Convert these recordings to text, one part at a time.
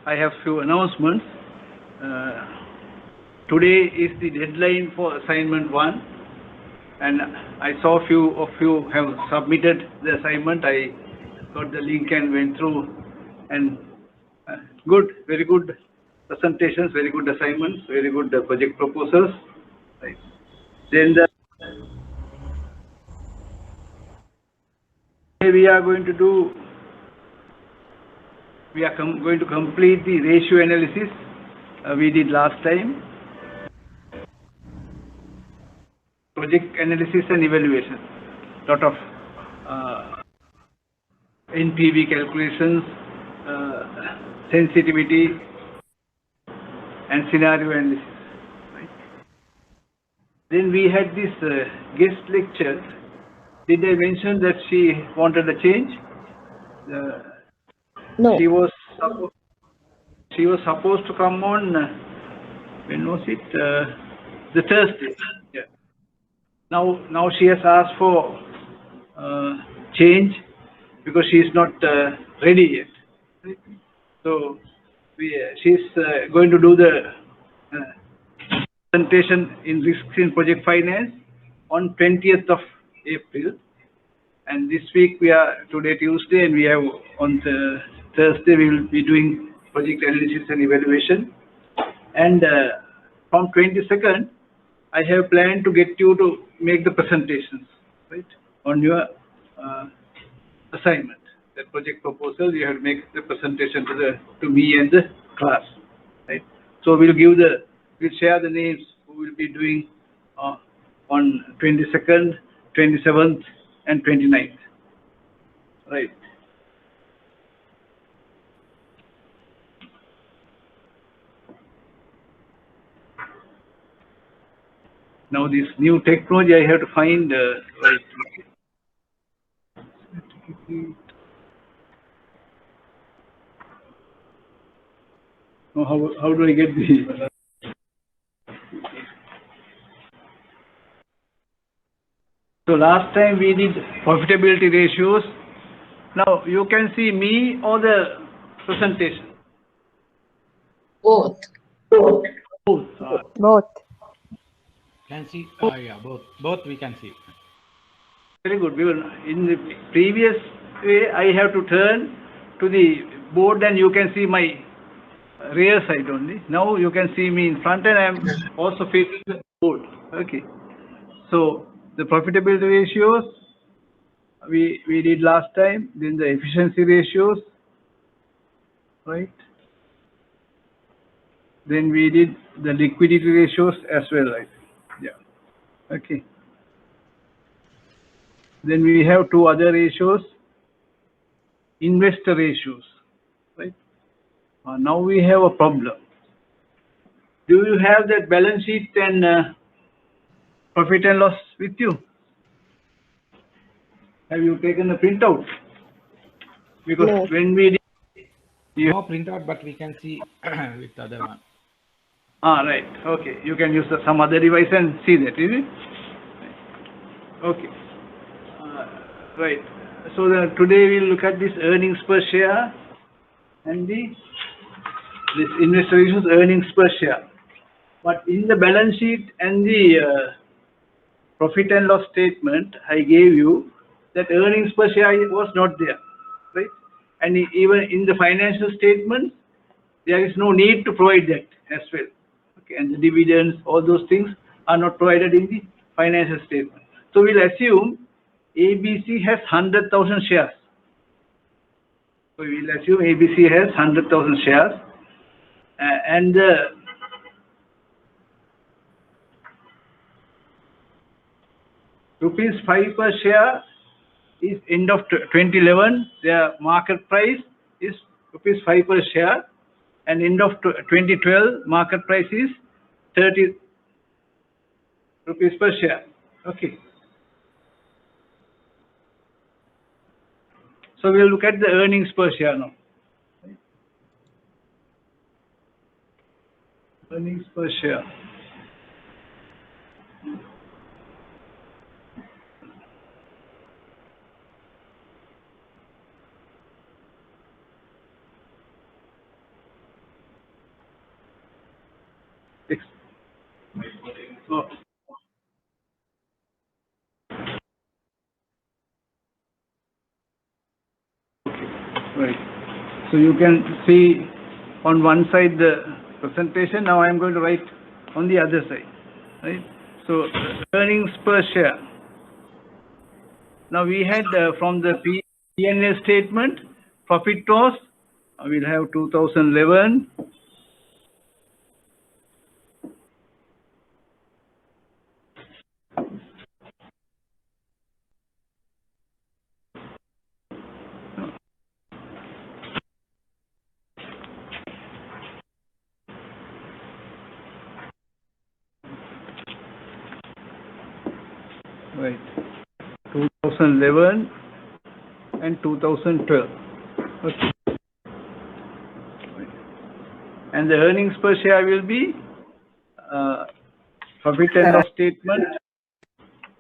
I have few announcements. Today is the deadline for assignment 1, and I saw few of you have submitted the assignment. I got the link and went through, and good, very good presentations, very good assignments, very good project proposals. Right. Then we are going to do. We are going to complete the ratio analysis we did last time. Project analysis and evaluation. Lot of NPV calculations, sensitivity, and scenario analysis. Right? Then we had this guest lecture. Did I mention that she wanted a change? No. She was supposed to come on. When was it? The Thursday. Yeah. Now she has asked for change because she is not ready yet. Right? So she's going to do the presentation in risks in project finance on 20th of April. And this week we are today Tuesday, and we have on Thursday we will be doing project analysis and evaluation. And from 22nd, I have planned to get you to make the presentations, right, on your assignment. That project proposal, you have to make the presentation to me and the class, right? So we'll share the names who will be doing on 22nd, 27th, and 29th, right? Now this new technology I have to find right. Now how do I get the? So last time we did profitability ratios. Now you can see me or the presentation. Both. Both. Both. Can see, yeah, both we can see. Very good. In the previous way, I have to turn to the board and you can see my rear side only. Now you can see me in front and I am also facing the board. Okay. So the profitability ratios we did last time. Then the efficiency ratios, right? Then we did the liquidity ratios as well, right? Yeah. Okay. Then we have two other ratios, investor ratios, right? Now we have a problem. Do you have that balance sheet and profit and loss with you? Have you taken a printout? Because No. when we did, No printout, but we can see with the other one. Right. Okay. You can use some other device and see that, is it? Okay. Right. So today we'll look at this earnings per share and this investor ratios earnings per share. But in the balance sheet and the profit and loss statement I gave you, that earnings per share was not there, right? And even in the financial statements, there is no need to provide that as well. Okay, and the dividends, all those things are not provided in the financial statement. So we'll assume ABC has 100,000 shares. So we will assume ABC has 100,000 shares, and rupees 5 per share is end of 2011. Their market price is rupees 5 per share, and end of 2012 market price is 30 rupees per share. Okay. So we'll look at the earnings per share now. Earnings per share. So, right. So you can see on one side the presentation. Now I am going to write on the other side. Right. So earnings per share. Now we had from the P&L statement, profit was, we'll have 2011. Right. 2011 and 2012. Okay. And the earnings per share will be profit and loss statement.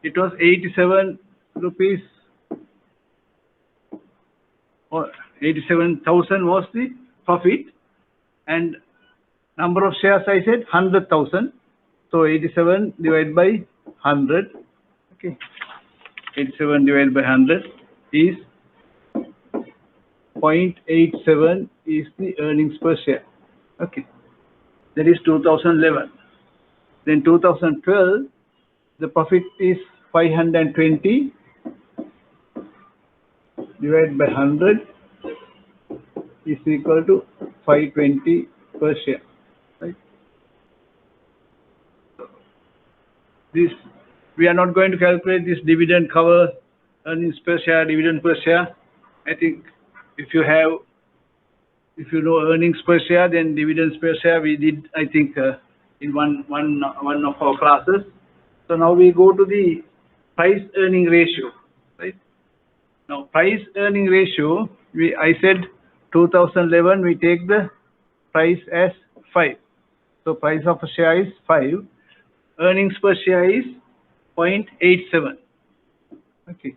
It was 87 rupees, or 87,000 was the profit, and number of shares I said 100,000. So 87 divided by 100. Okay. 87 divided by 100 is 0.87 is the earnings per share. Okay. That is 2011. Then 2012, the profit is 520 divided by 100 is equal to 520 per share. Right? This, we are not going to calculate this dividend cover, earnings per share, dividend per share. I think if you know earnings per share, then dividends per share we did, I think, in one of our classes. So now we go to the price earning ratio, right? Now price earning ratio, I said 2011 we take the price as 5. So price of a share is 5. Earnings per share is 0.87. Okay.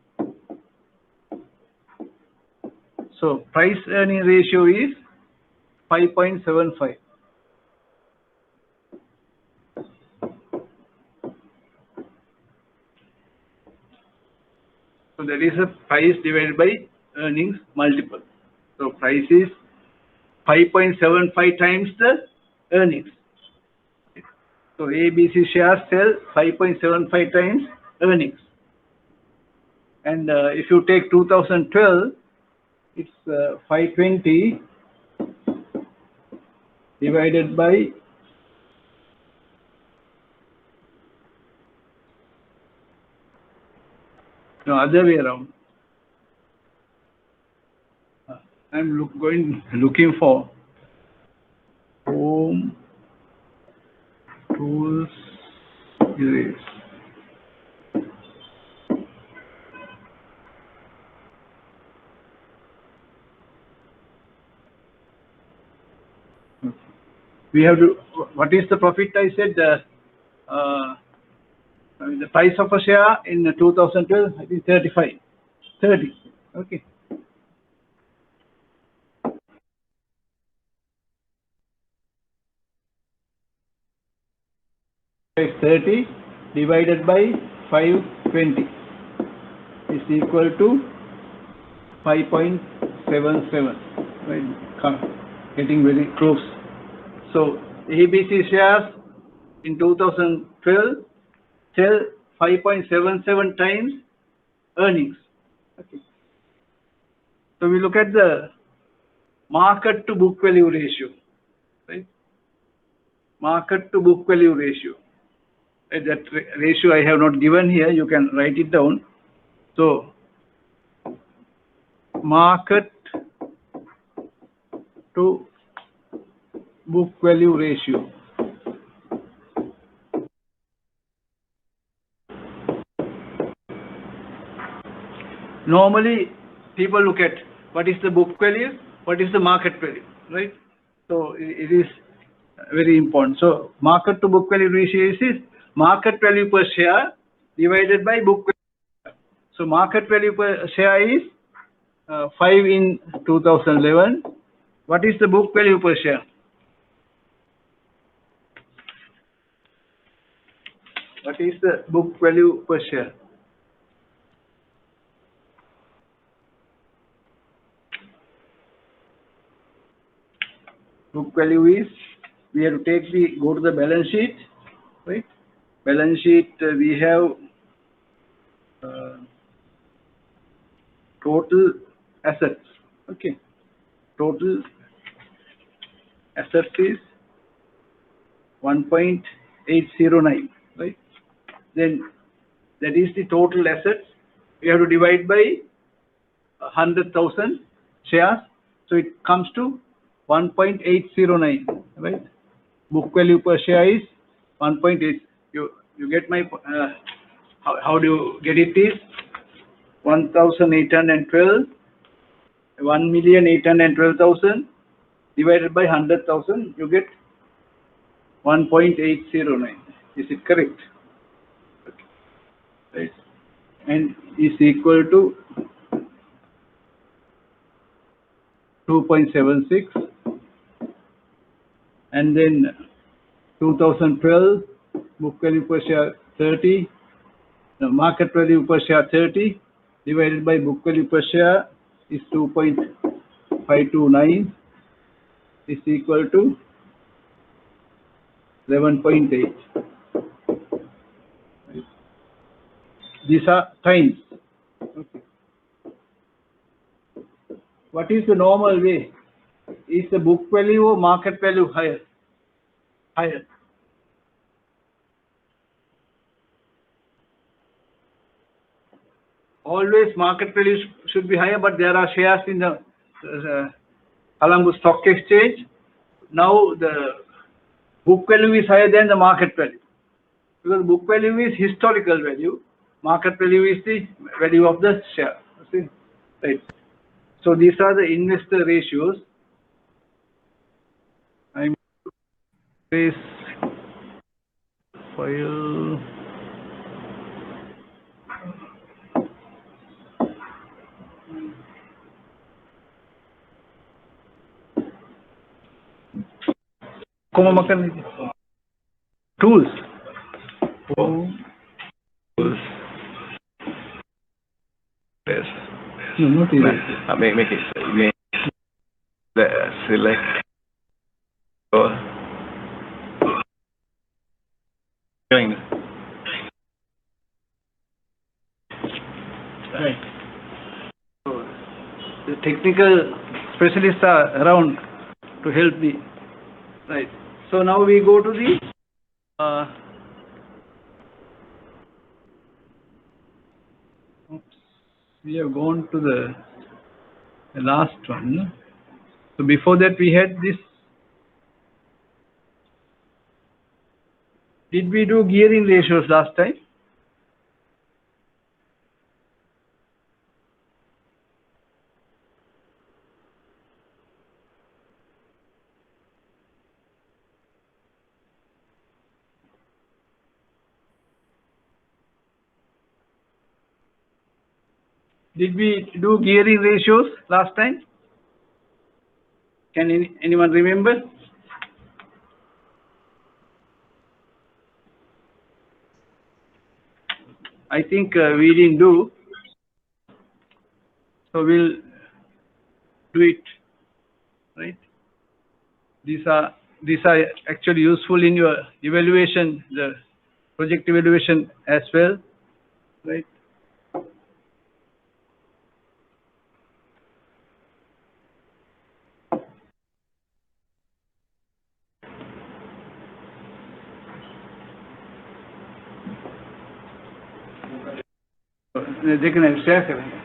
So price earning ratio is 5.75. So that is a price divided by earnings multiple. So price is 5.75 times the earnings. So ABC shares sell 5.75 times earnings. And if you take 2012, it's 520 divided by no, other way around. I'm looking for home tools erase. We have to, what is the profit I said? The price of a share in 2012, I think 35. 30. Okay. 30 divided by 520 is equal to 5.77. Right, getting very close. So ABC shares in 2012 sell 5.77 times earnings. Okay. So we look at the market to book value ratio. Right? Market to book value ratio. That ratio I have not given here, you can write it down. So market to book value ratio. Normally people look at what is the book value, what is the market value, right? So it is very important. So market to book value ratio is market value per share divided by book value. So market value per share is 5 in 2011. What is the book value per share? What is the book value per share? Book value is, we have to go to the balance sheet, right? Balance sheet, we have total assets, okay? Total assets is 1.809, right? Then that is the total assets. We have to divide by 100,000 shares, so it comes to 1.809, right? Book value per share is 1.8. You get my how do you get it? Is 1,812, 1,812,000 divided by 100,000, you get 1.809. Is it correct? Okay. Right. And is equal to 2.76, and then 2012 book value per share 30, the market value per share 30 divided by book value per share is 2.529 is equal to 11.8. These are times. Okay. What is the normal way? Is the book value or market value higher? Higher. Always market value should be higher, but there are shares in the Colombo Stock Exchange. Now the book value is higher than the market value, because book value is historical value, market value is the value of the share. See? Right. So these are the investor ratios. I'm this file. Tools. Tools. Yes. No, not even. Make it select. Join. Right. So the technical specialists are around to help me. Right. So now we go to the we have gone to the last one. So before that we had this. Did we do gearing ratios last time? Did we do gearing ratios last time? Can anyone remember? I think we didn't do. So we'll do it, right? These are actually useful in your evaluation, the project evaluation as well, right? देखना share करेंगे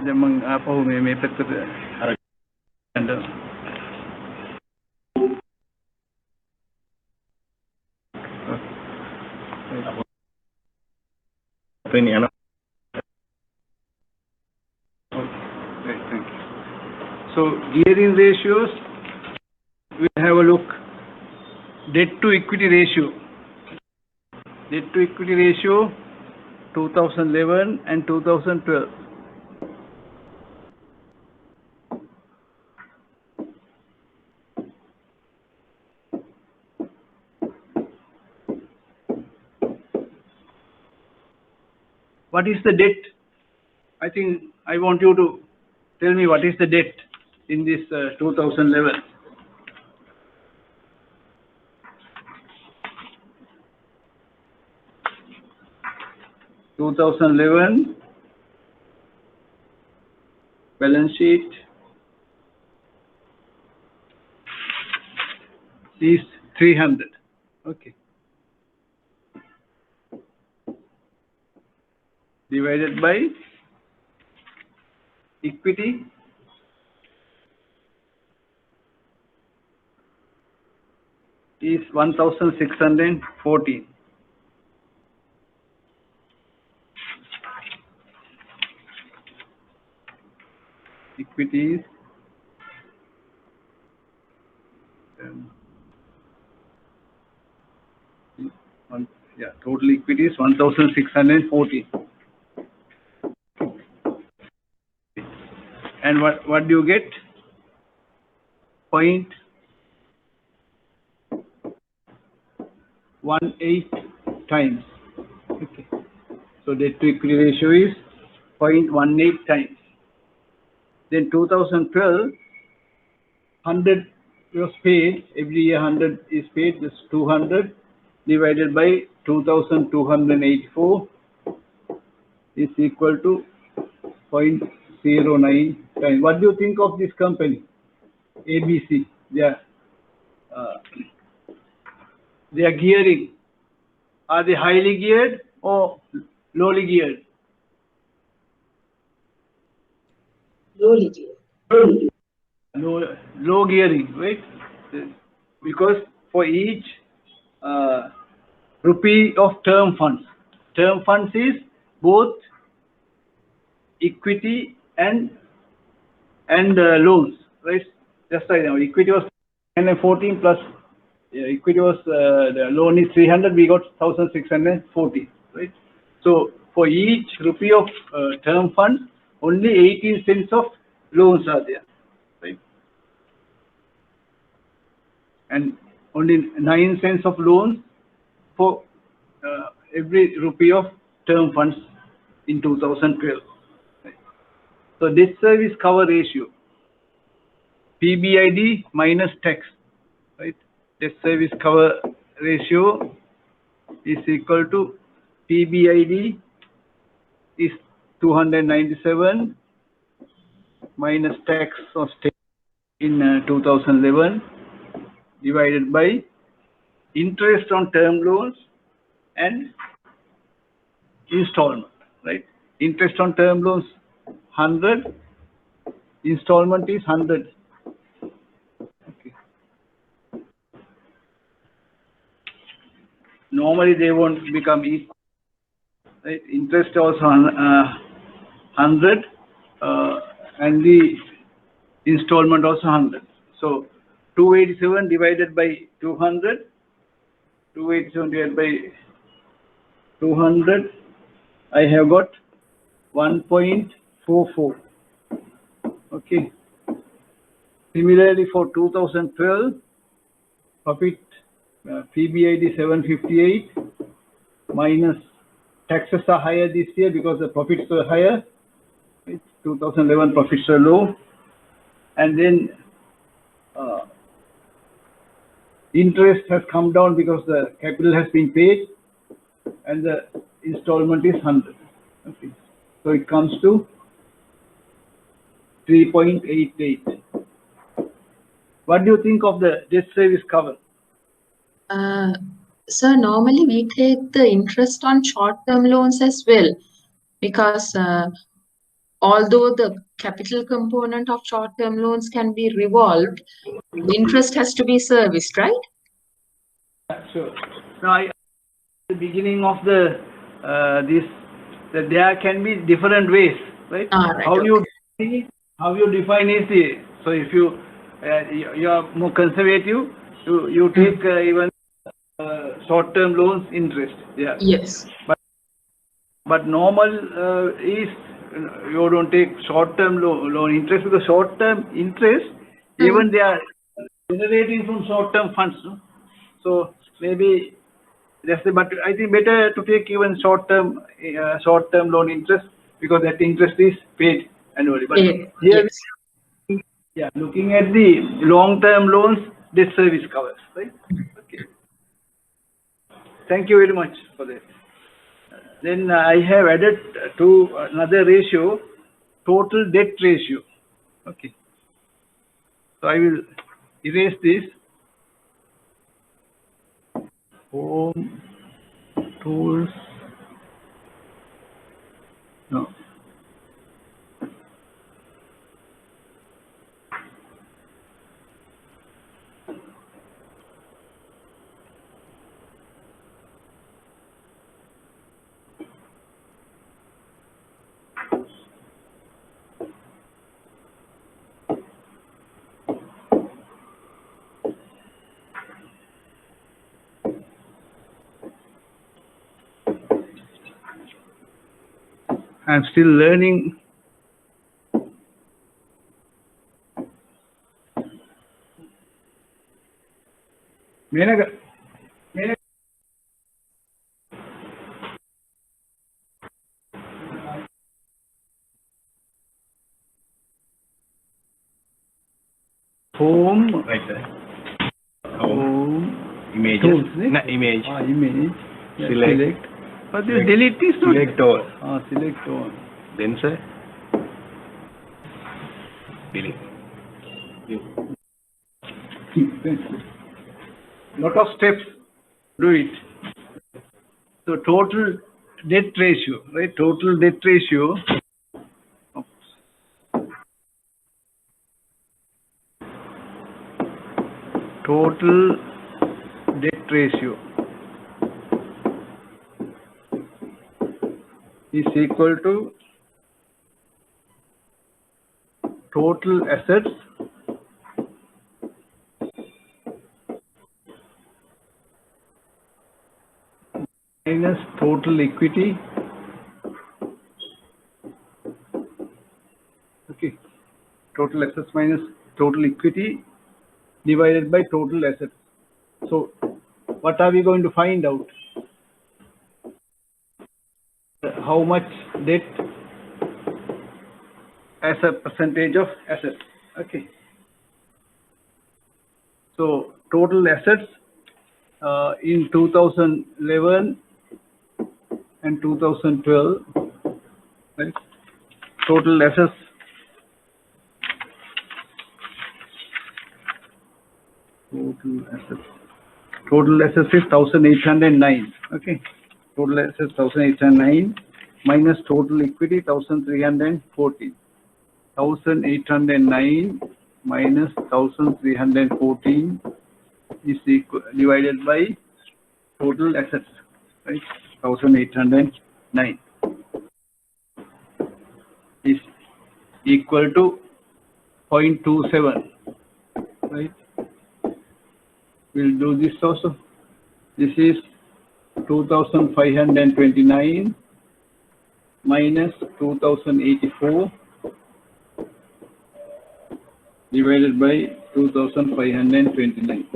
जब आप हो मैं तक Thank you. So gearing ratios, we'll have a look. Debt to equity ratio. Debt to equity ratio 2011 and 2012. what is the debt? I think I want you to tell me what is the debt in this 2011. Balance sheet is 300. Okay. Divided by equity is 1614. Equity is total equity is 1614. And what do you get? 0.18 times. Okay. So debt to equity ratio is 0.18 times. Then 2012, 100 was paid. Every year 100 is paid. This 200 divided by 2,284 is equal to 0.09 times. What do you think of this company? ABC. They are gearing. Are they highly geared or lowly geared? Lowly geared. Low gearing, right? Because for each rupee of term funds is both equity and loans, right? Just like now, equity was 14 plus equity was the loan is 300. We got 1640, right? So for each rupee of term funds, only 18 cents of loans are there, right? And only 9 cents of loans for every rupee of term funds in 2012. Right? So debt service cover ratio, PBID minus tax, right? Debt service cover ratio is equal to PBID is 297 minus tax of state in 2011 divided by interest on term loans and installment, right? Interest on term loans 100, installment is 100. Okay. Normally they won't become equal, right? Interest also 100 and the installment also 100. So 287 divided by 200, 287 divided by 200, I have got 1.44. Okay. Similarly, for 2012, profit PBID 758 minus taxes are higher this year because the profits were higher. 2011 profits are low, and then interest has come down because the capital has been paid and the installment is 100. Okay. So it comes to 3.88. What do you think of the debt service cover? Sir, normally we take the interest on short-term loans as well, because although the capital component of short-term loans can be revolved, the interest has to be serviced, right? Sure. Now, at the beginning of the that there can be different ways, right? Right, how you define is so if you are more conservative, you take even short-term loans interest. Yeah. Yes. But normal is you don't take short-term loan interest, because short-term interest even they are generating from short-term funds. No? So maybe but I think better to take even short-term loan interest, because that interest is paid annually. But here, Yes. yeah, looking at the long-term loans, debt service covers, right? Okay. Thank you very much for that. Then I have added to another ratio, total debt ratio. Okay. So I will erase this. Home tools. No. I'm still learning. Menaga. Home. Right there. Home. Images. Tools, No, image. Image. Yeah, Select. But this delete is not. Select all. Select all. Then sir. Delete. Lot of steps. Do it. So total debt ratio, right? Total debt ratio. Total debt ratio is equal to total assets minus total equity. Okay. Total assets minus total equity divided by total assets. So what are we going to find out? How much debt as a percentage of assets. Okay. So total assets in 2011 and 2012, right? Total assets is 1809. Okay. Total assets 1809 minus total equity 1314. 1809 minus 1314 is equal, divided by total assets, right? 1809 is equal to 0.27, right? We'll do this also. This is 2529 minus 2084 divided by 2529.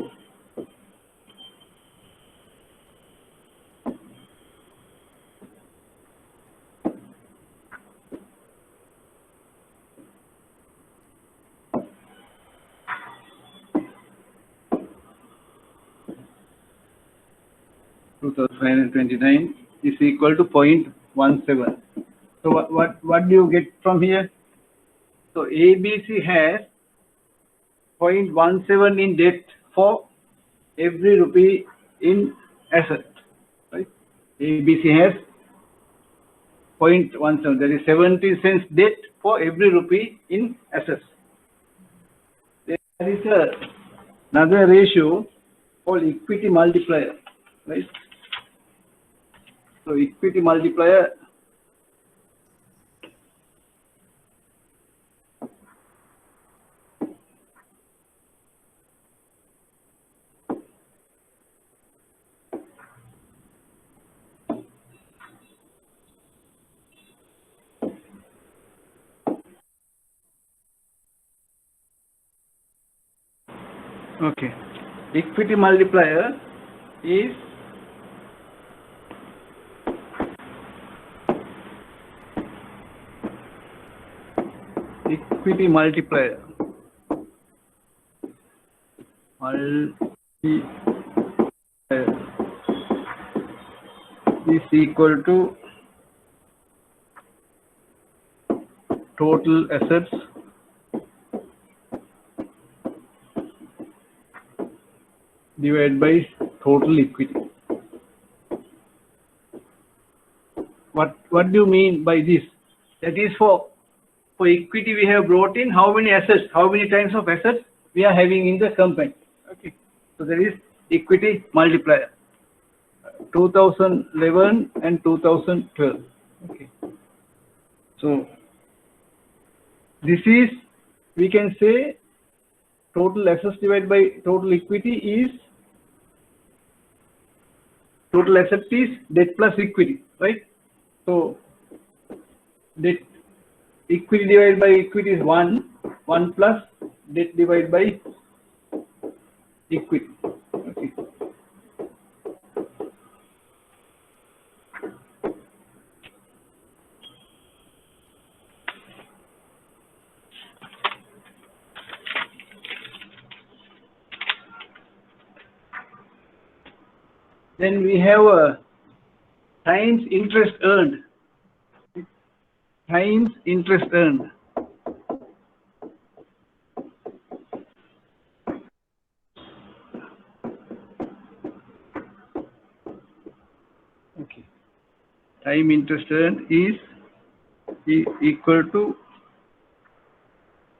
Is equal to 0.17. So what do you get from here? So ABC has 0.17 in debt for every rupee in asset, right? ABC has 0.17. That is 70 cents debt for every rupee in assets. There is another ratio called equity multiplier, right? So equity multiplier okay. Equity multiplier is equity multiplier is equal to total assets divided by total equity. What do you mean by this? That is for equity we have brought in how many assets, how many times of assets we are having in the company. Okay. So there is equity multiplier. 2011 and 2012. Okay. So this is, we can say, total assets divided by total equity is, total asset is debt plus equity, right? So debt equity divided by equity is 1 plus debt divided by equity. Okay. Then we have times interest earned. Times interest earned. Okay. Time interest earned is equal to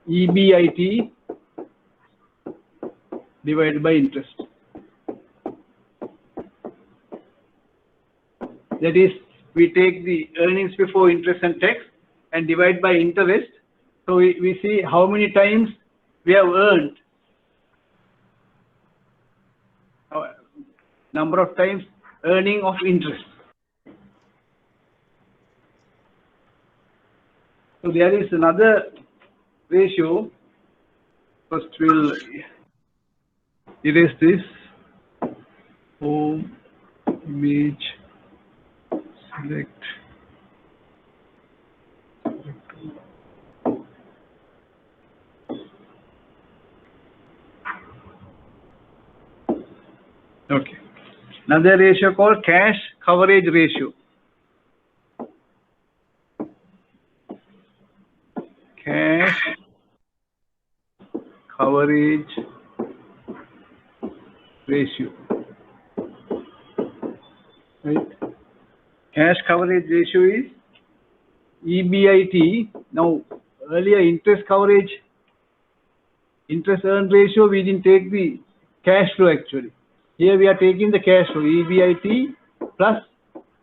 EBIT divided by interest. That is, we take the earnings before interest and tax and divide by interest. So we see how many times we have earned. Number of times earning of interest. So there is another ratio. First we'll erase this. Home, image, select. Okay. Another ratio called cash coverage ratio. Cash coverage ratio. Right. Cash coverage ratio is EBIT. Now, earlier interest coverage, interest earned ratio, we didn't take the cash flow actually. Here we are taking the cash flow, EBIT plus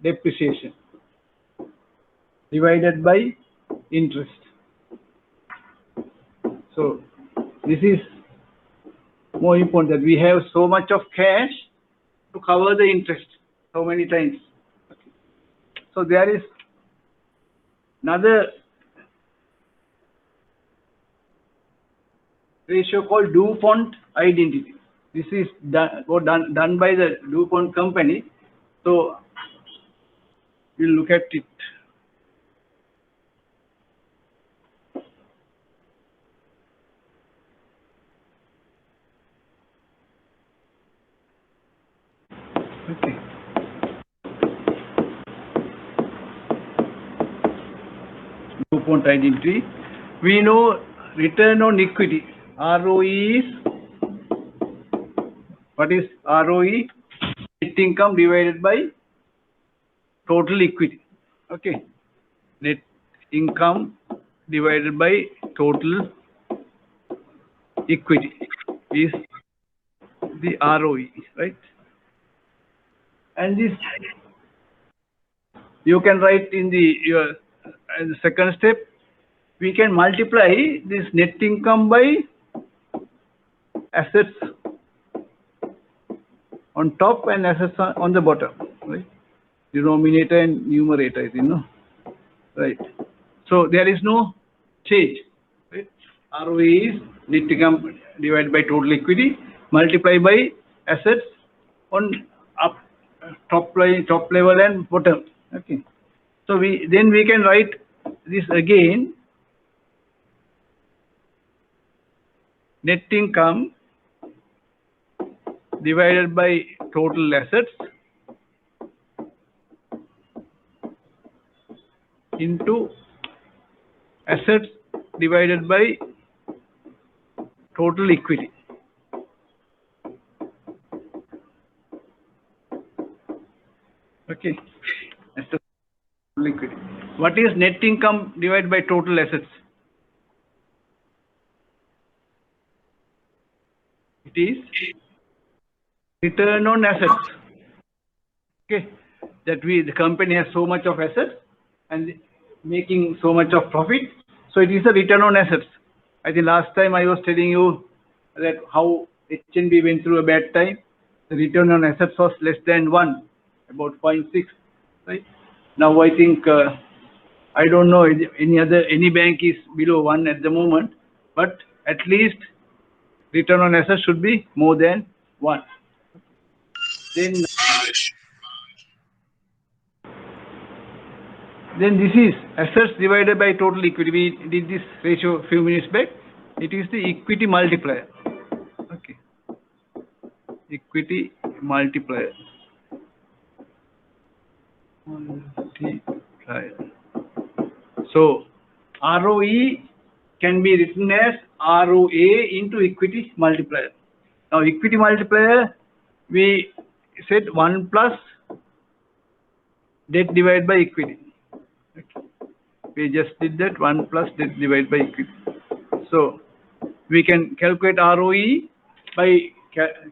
depreciation divided by interest. So this is more important, that we have so much of cash to cover the interest so many times. Okay. So there is another ratio called DuPont identity. This is done by the DuPont company. So we'll look at it. Okay. DuPont identity. We know return on equity. ROE is, what is ROE? Net income divided by total equity. Okay. Net income divided by total equity is the ROE, right? And this you can write in the second step. We can multiply this net income by assets on top and assets on the bottom, right? Denominator and numerator, you know, right? So there is no change, right? ROE is net income divided by total equity multiplied by assets on up, top level and bottom. Okay. So we can write this again. net income divided by total assets into assets divided by total equity. Okay, that's the total equity. What is net income divided by total assets? It is return on assets. Okay, that the company has so much of assets and making so much of profit, so it is a return on assets. I think last time I was telling you that how HNB went through a bad time. The return on assets was less than 1, about 0.6, right? Now I think I don't know any bank is below 1 at the moment, but at least return on assets should be more than 1. Then this is assets divided by total equity. We did this ratio a few minutes back. It is the equity multiplier. Okay, equity multiplier. So ROE can be written as ROA into equity multiplier. Now equity multiplier, we said 1 plus debt divided by equity. Okay. We just did that, 1 plus debt divided by equity. So we can calculate ROE by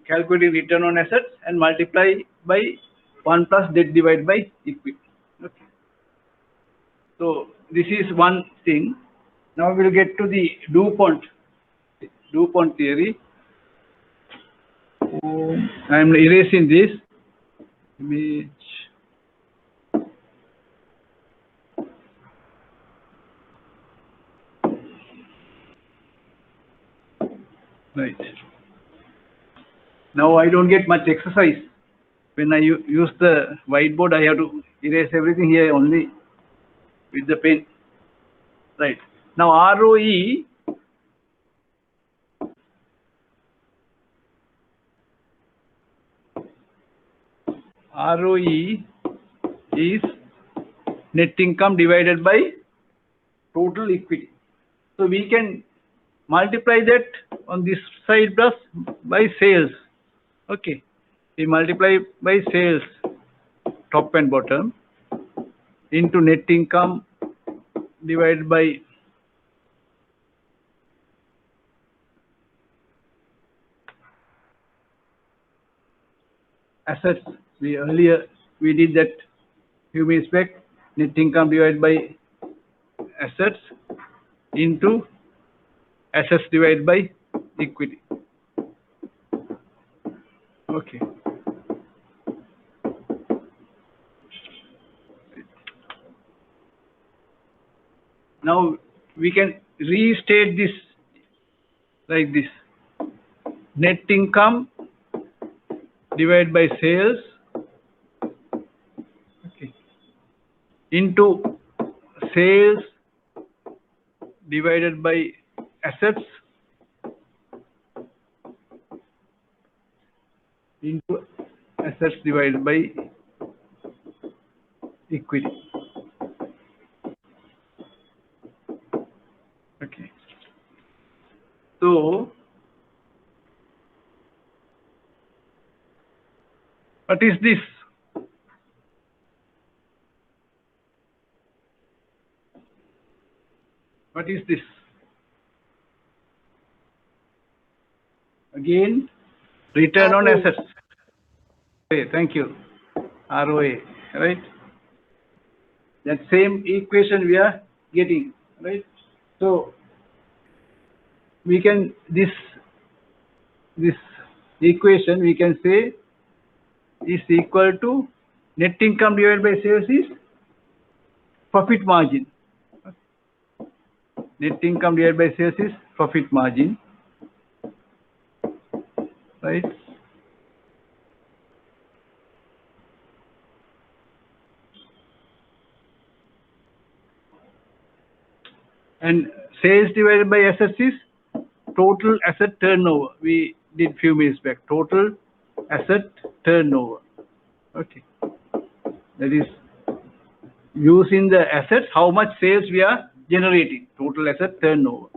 calculating return on assets and multiply by 1 plus debt divided by equity. Okay. So this is one thing. Now we will get to the DuPont theory. I am erasing this image. Right. Now I don't get much exercise. When I use the whiteboard, I have to erase everything here only with the pen. Right. Now ROE is net income divided by total equity. So we can multiply that on this side plus by sales. Okay, we multiply by sales, top and bottom, into net income divided by assets. We did that few minutes back. Net income divided by assets into assets divided by equity. Okay. Now we can restate this like this: net income divided by sales, okay, into sales divided by assets into assets divided by equity. Okay. So what is this? What is this? Again, return on assets. Okay, thank you. ROA, right? That same equation we are getting, right? So we can this equation we can say is equal to net income divided by sales is profit margin. Net income divided by sales is profit margin, right? And sales divided by assets is total asset turnover. We did few minutes back. Total asset turnover. Okay. That is using the assets, how much sales we are generating. Total asset turnover.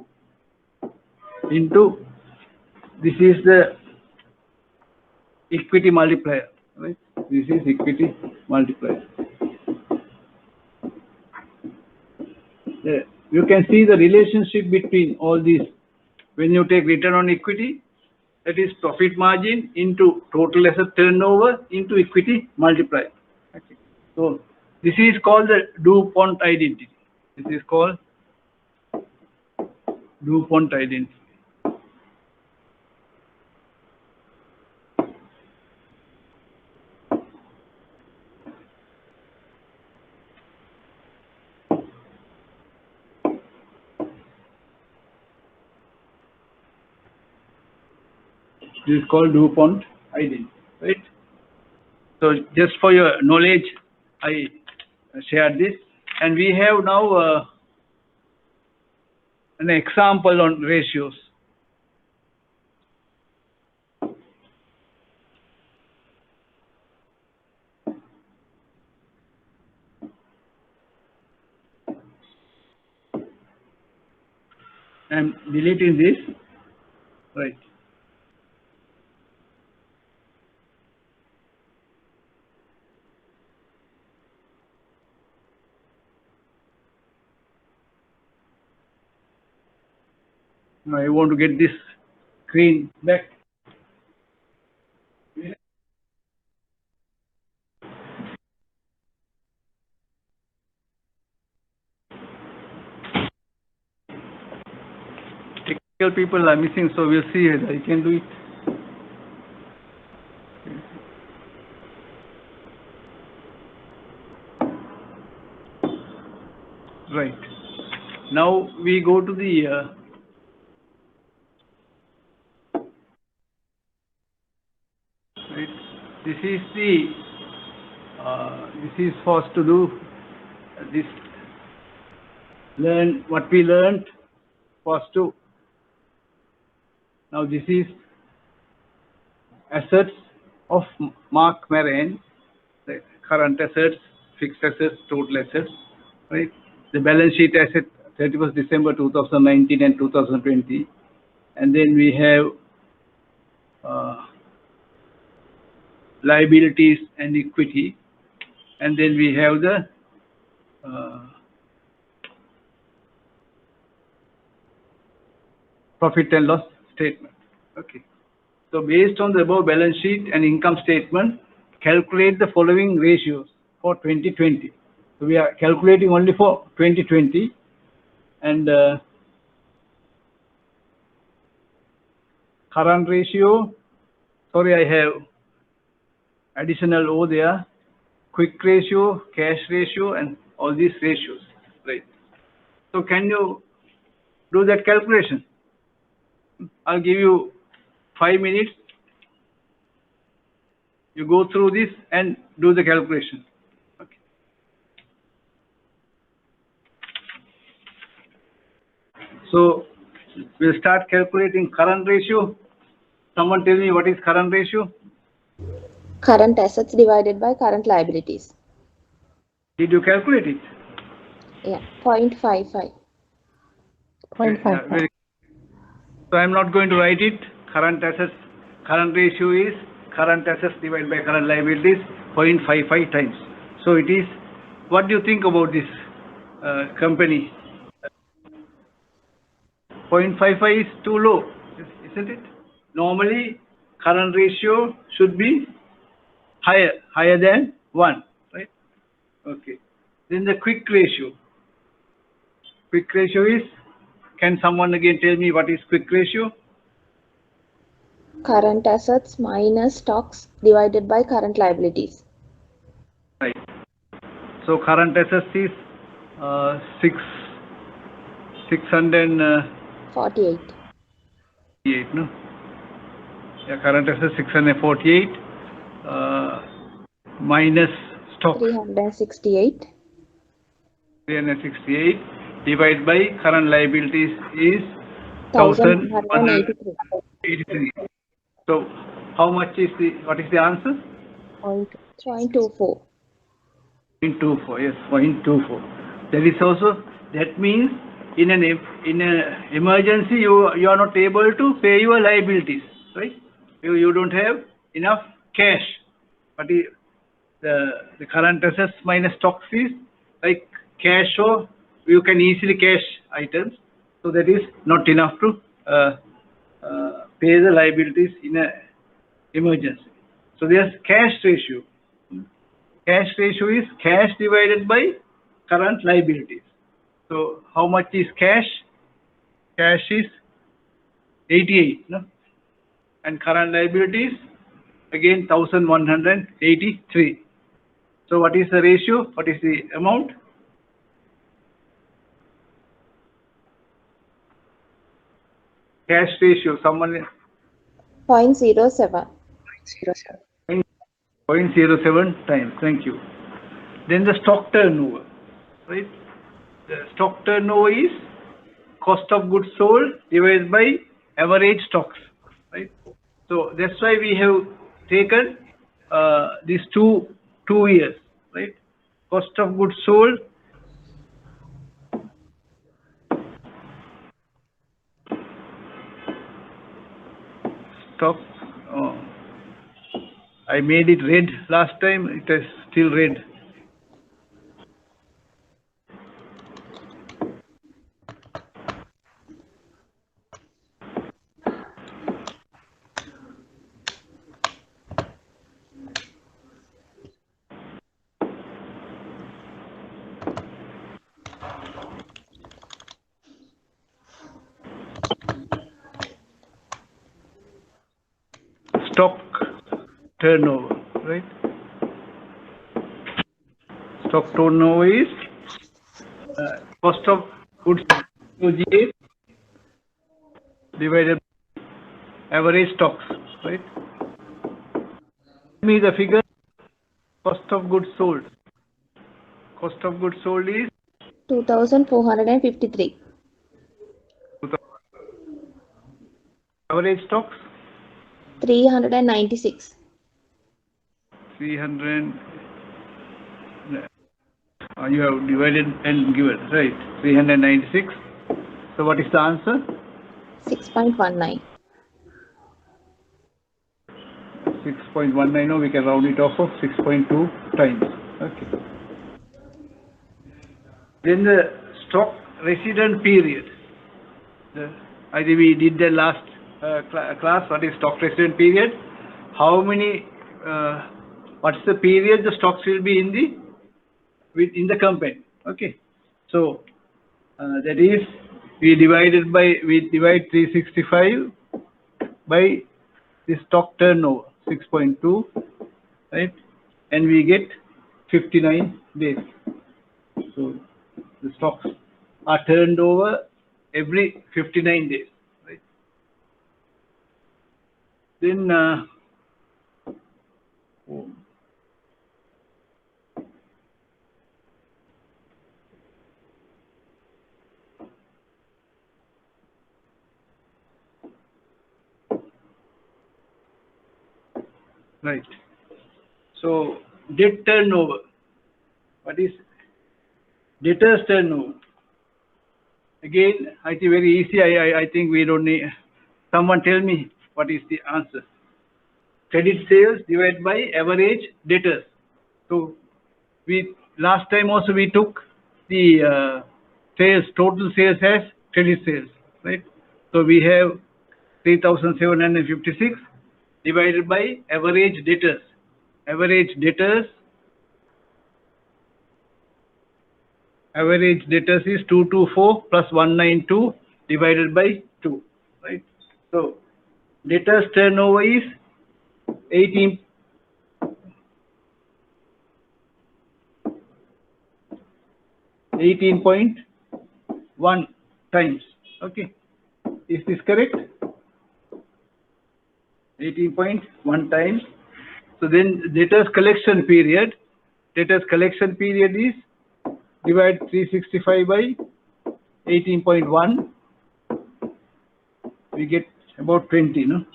Into, this is the equity multiplier. Right? This is equity multiplier. There. You can see the relationship between all these. When you take return on equity, that is profit margin into total asset turnover into equity multiplier. Okay. So this is called the DuPont identity. This is called DuPont identity. This is called DuPont identity, right? So just for your knowledge, I shared this, and we have now an example on ratios. I'm deleting this, right? Now I want to get this screen back. Technical people are missing, so we'll see whether I can do it. Right. Now we go to the right. This is the this is for us to do this. Learn what we learned for us to. Now this is assets of Mark Maran, the current assets, fixed assets, total assets, right? The balance sheet asset 31st December 2019 and 2020, and then we have liabilities and equity, and then we have the profit and loss statement. Okay. So based on the above balance sheet and income statement, calculate the following ratios for 2020. So we are calculating only for 2020, and current ratio, sorry, I have additional O there, quick ratio, cash ratio, and all these ratios, right? So can you do that calculation? I'll give you 5 minutes. You go through this and do the calculation. Okay. So we'll start calculating current ratio. Someone tell me what is current ratio? Current assets divided by current liabilities. Did you calculate it? Yeah, 0.55. Yeah, very. So I'm not going to write it. Current assets, current ratio is current assets divided by current liabilities 0.55 times. So it is. What do you think about this company? 0.55 is too low, isn't it? Normally, current ratio should be higher than 1, right? Okay. Then the quick ratio. Quick ratio is, can someone again tell me what is quick ratio? Current assets minus stocks divided by current liabilities. Right. So current assets is 648. 48. No? Yeah, current assets 648 minus stock 368. 368 divided by current liabilities is 1183. 83. So how much is what is the answer? 0.24. 0.24, yes, 0.24. That means in an emergency you are not able to pay your liabilities, right? You don't have enough cash. But the current assets minus stocks is like cash, or you can easily cash items. So that is not enough to pay the liabilities in an emergency. So there's cash ratio. Cash ratio is cash divided by current liabilities. So how much is cash? Cash is 88, no? And current liabilities again 1183. So what is the ratio? What is the amount? Cash ratio, someone 0.07. 0.07 times. Thank you. Then the stock turnover, right? The stock turnover is cost of goods sold divided by average stocks, right? So that's why we have taken these two years, right? Cost of goods sold stock. I made it red last time. It is still red. Stock turnover, right? Stock turnover is cost of goods sold divided by average stocks, right? Give me the figure. Cost of goods sold. Cost of goods sold is 2453. Average stocks 396. 300. You have divided and given, right? 396. So what is the answer? 6.19. 6.19. No, we can round it off of 6.2 times. Okay. Then the stock resident period. I think we did the last class. What is stock resident period? How many? What's the period the stocks will be in the company? Okay. So that is we divide 365 by the stock turnover 6.2, right? And we get 59 days. So the stocks are turned over every 59 days, right? Then right. So debt turnover. What is debtors turnover? Again, I think very easy. I think we don't need. Someone tell me what is the answer. Credit sales divided by average debtors. So we last time also we took the total sales as credit sales, right? So we have 3,756 divided by average debtors. Average debtors is 224 plus 192 divided by 2, right? So debtors turnover is 18.1 times. Okay, is this correct? 18.1 times. So then debtors collection period is divide 365 by 18.1 we get about 20, no?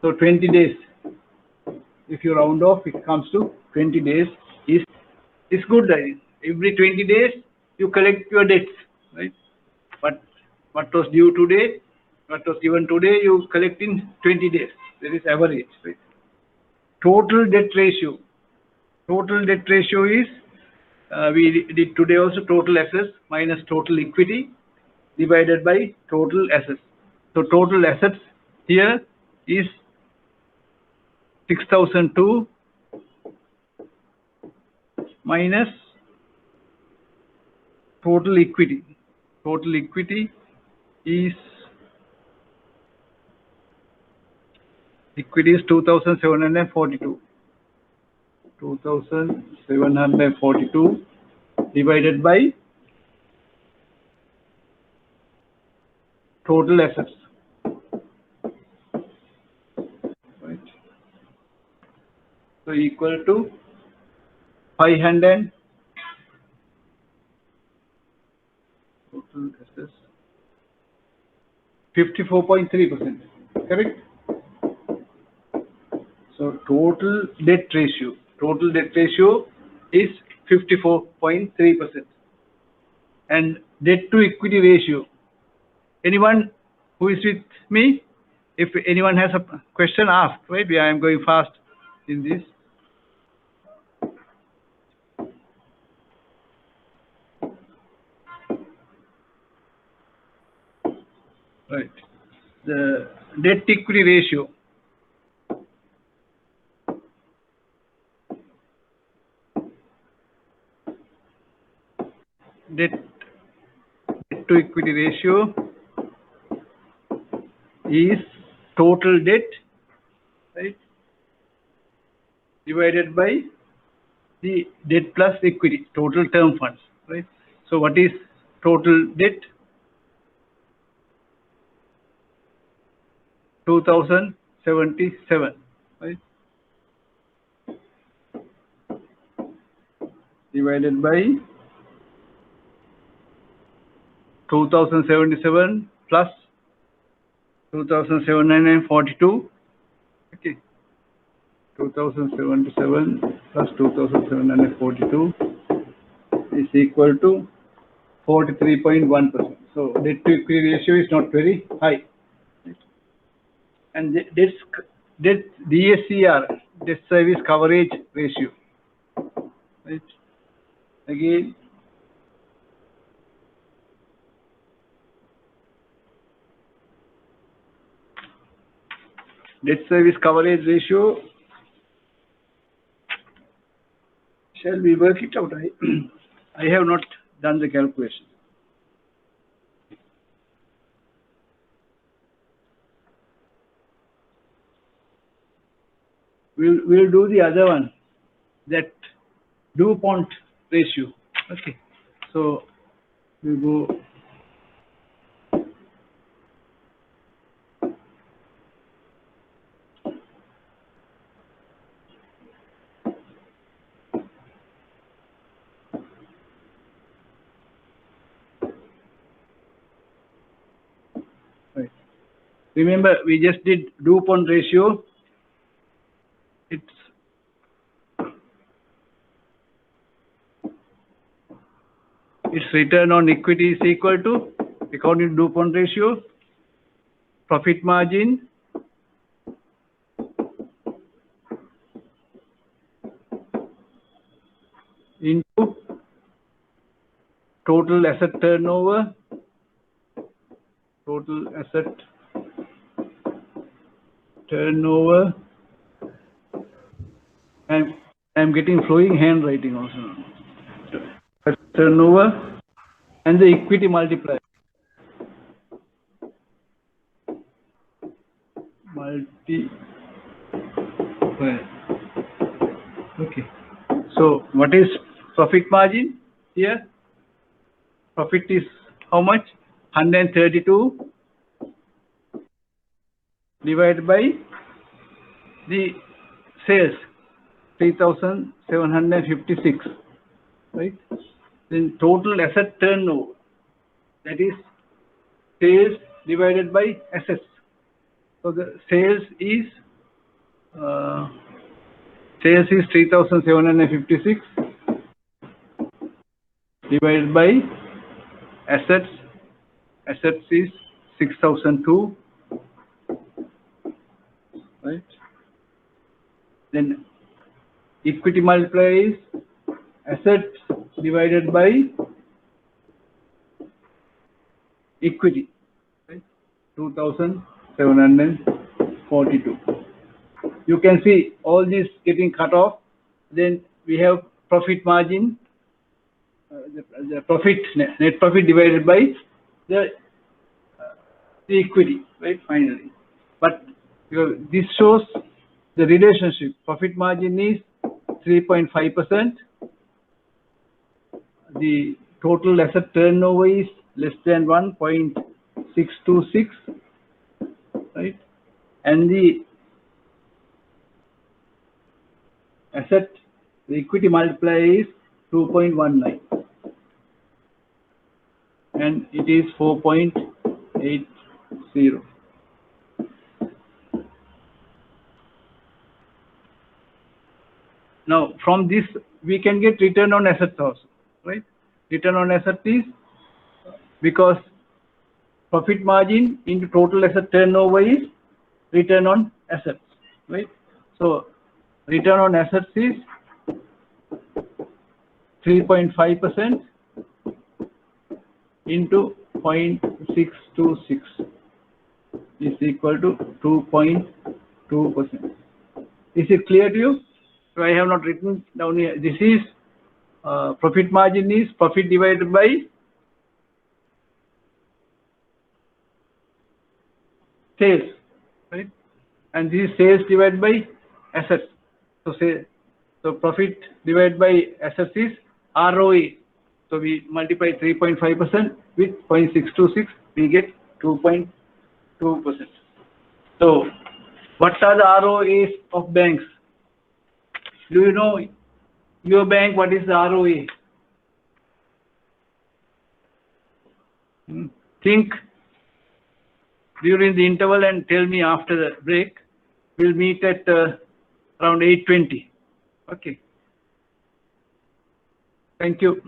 So 20 days. If you round off, it comes to 20 days. Is good. Every 20 days you collect your debts, right? But what was due today, what was given today, you collect in 20 days. That is average, right? Total debt ratio. Total debt ratio is we did today also total assets minus total equity divided by total assets. So total assets here is 6,002 minus total equity. Total equity is 2,742. 2,742 divided by total assets. Right. So equal to 500 total assets 54.3%. Correct? So total debt ratio is 54.3%. And debt to equity ratio. Anyone who is with me? If anyone has a question, ask. Right? I am going fast in this. Right. The debt equity ratio. Debt to equity ratio is total debt, right, divided by the debt plus equity, total term funds, right? So what is total debt? 2,077, right, divided by 2,077 plus 2,742. Okay, 2,077 plus 2,742 is equal to 43.1%. So debt to equity ratio is not very high. And debt DSCR, debt service coverage ratio, right? Again, debt service coverage ratio, shall we work it out? I have not done the calculation. We'll do the other one, that DuPont ratio. Okay, so we go. Right. Remember, we just did DuPont ratio. Its return on equity is equal to, according to DuPont ratio, profit margin into total asset turnover, and I'm getting flowing handwriting also. Turnover and the equity multiplier. Okay. So what is profit margin here? Profit is how much? 132 divided by the sales, 3,756, right? Then total asset turnover, that is sales divided by assets, So the sales is 3,756 divided by assets. Assets is 6,002, right? Then equity multiplier is assets divided by equity, right? 2,742. You can see all these getting cut off. Then we have profit margin, the profit, net profit divided by the equity, right? Finally, but this shows the relationship. Profit margin is 3.5%. The total asset turnover is less than 1.626, right? And the asset, the equity multiplier is 2.19, and it is 4.80. Now from this we can get return on assets also, right? Return on asset is because profit margin into total asset turnover is return on assets, right? So return on assets is 3.5% into 0.626 is equal to 2.2%. Is it clear to you? So I have not written down here. This is profit margin is profit divided by sales, right? And this is sales divided by assets. So profit divided by assets is ROE. So we multiply 3.5% with 0.626, we get 2.2%. So what are the ROAs of banks? Do you know your bank what is the ROA? Think during the interval and tell me after the break. We'll meet at around 8:20. Okay. Thank you.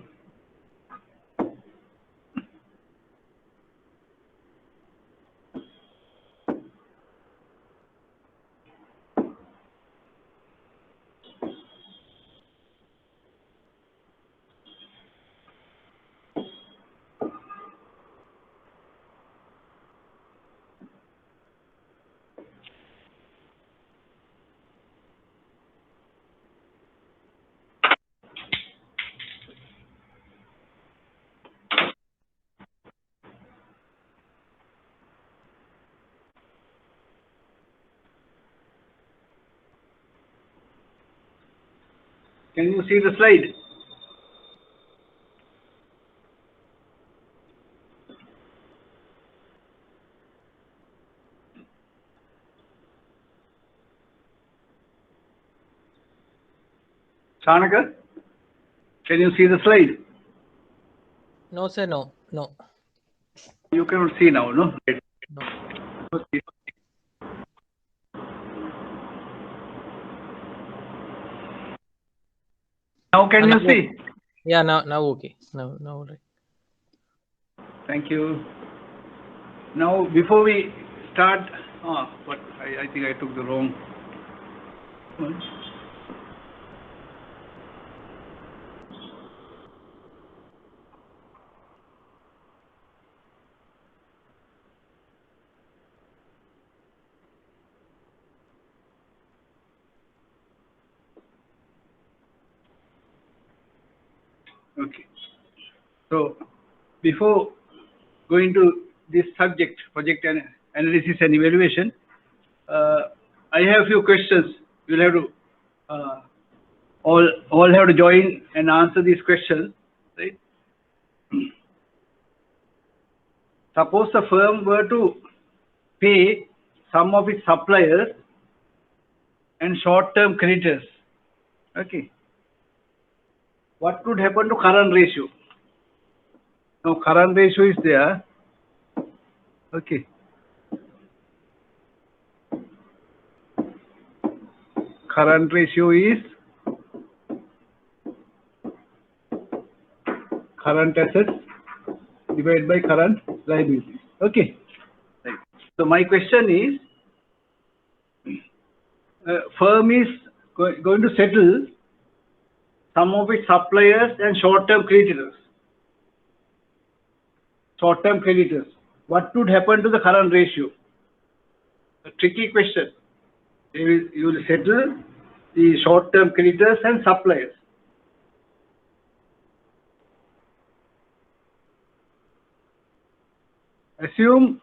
Can you see the slide? Chanaka, can you see the slide? No, sir, no. You cannot see now, no? No. Okay. Now can you see? Yeah, now okay. Now right. Thank you. Now before we start, but I think I took the wrong one. Okay. So before going to this subject, project analysis and evaluation, I have a few questions. You'll have to all have to join and answer these questions, right? Suppose the firm were to pay some of its suppliers and short-term creditors. Okay. What could happen to current ratio? Now current ratio is there. Okay. current ratio is current assets divided by current liabilities. Okay. Right. So my question is, firm is going to settle some of its suppliers and short-term creditors. Short-term creditors. What would happen to the current ratio? A tricky question. You will settle the short-term creditors and suppliers. Assume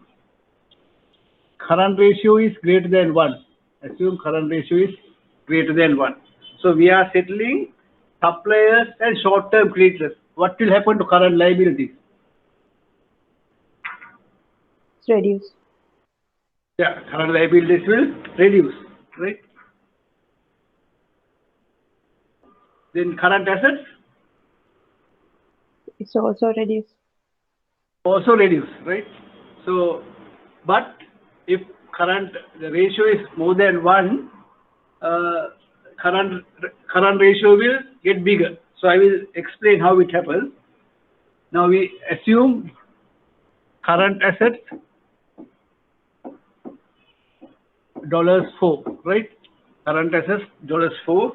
current ratio is greater than 1. Assume current ratio is greater than 1. So we are settling suppliers and short-term creditors. What will happen to current liabilities? It's reduced. Yeah, current liabilities will reduce, right? Then current assets It's also reduced. also reduce, right? So, but if the ratio is more than 1, current ratio will get bigger. So I will explain how it happens. Now we assume current assets $4, right? Current assets $4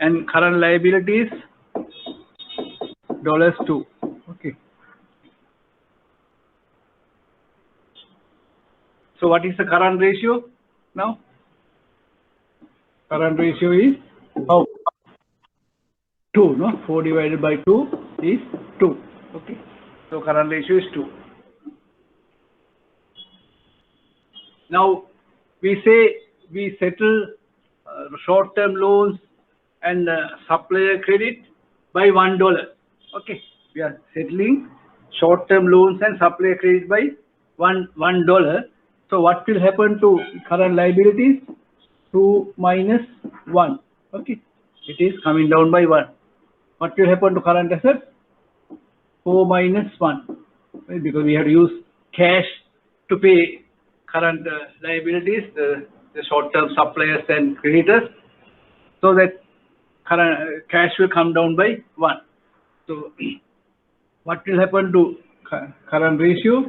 and current liabilities $2. Okay. So what is the current ratio now? Current ratio is 2, no? 4 divided by 2 is 2. Okay. So current ratio is 2. Now we say we settle short-term loans and supplier credit by $1. Okay. We are settling short-term loans and supplier credit by $1. So what will happen to current liabilities? 2 minus 1. Okay. It is coming down by 1. What will happen to current assets? 4 minus 1. Right? Because we have to use cash to pay current liabilities, the short-term suppliers and creditors, so that current cash will come down by 1. So what will happen to current ratio?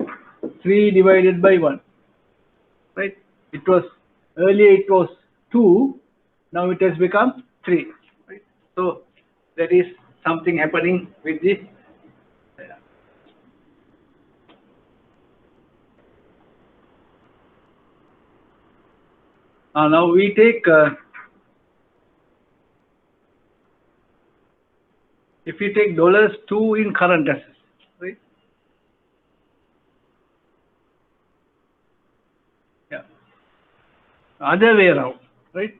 3 divided by 1. Right? It was earlier it was 2, now it has become 3. Right? So that is something happening with the now we take if we take $2 in current assets, right? Yeah. Other way around, right?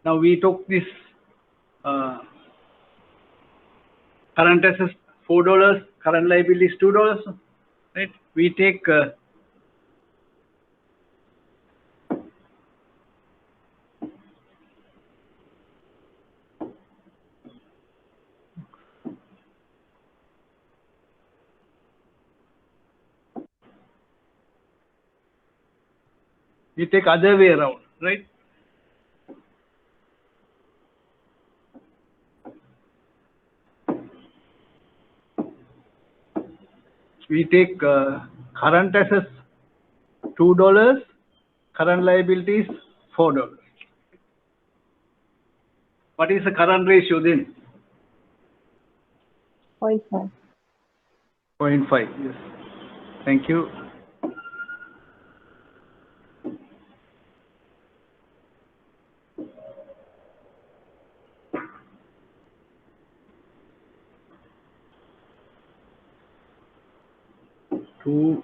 Now we took this current assets $4, current liabilities $2, right? We take other way around, right? We take current assets $2, current liabilities $4. What is the current ratio then? 0.5. 0.5. Yes. Thank you. Two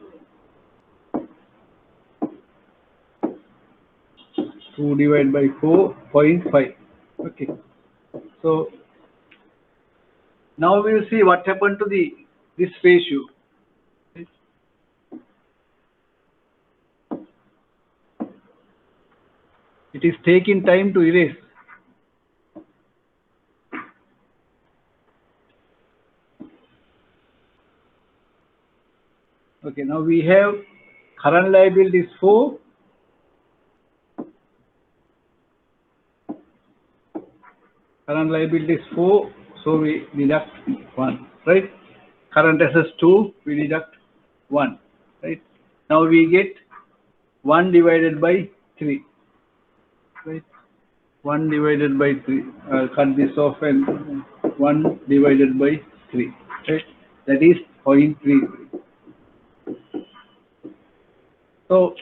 divided by 4.5. Okay. So now we will see what happened to this ratio. It is taking time to erase. Okay, now we have current liabilities 4, Current liability is 4, so we deduct 1, right? Current assets 2, we deduct 1, right? Now we get 1 divided by 3, right? 1 divided by 3. I'll cut this off and 1 divided by 3, right? That is 0.33. So,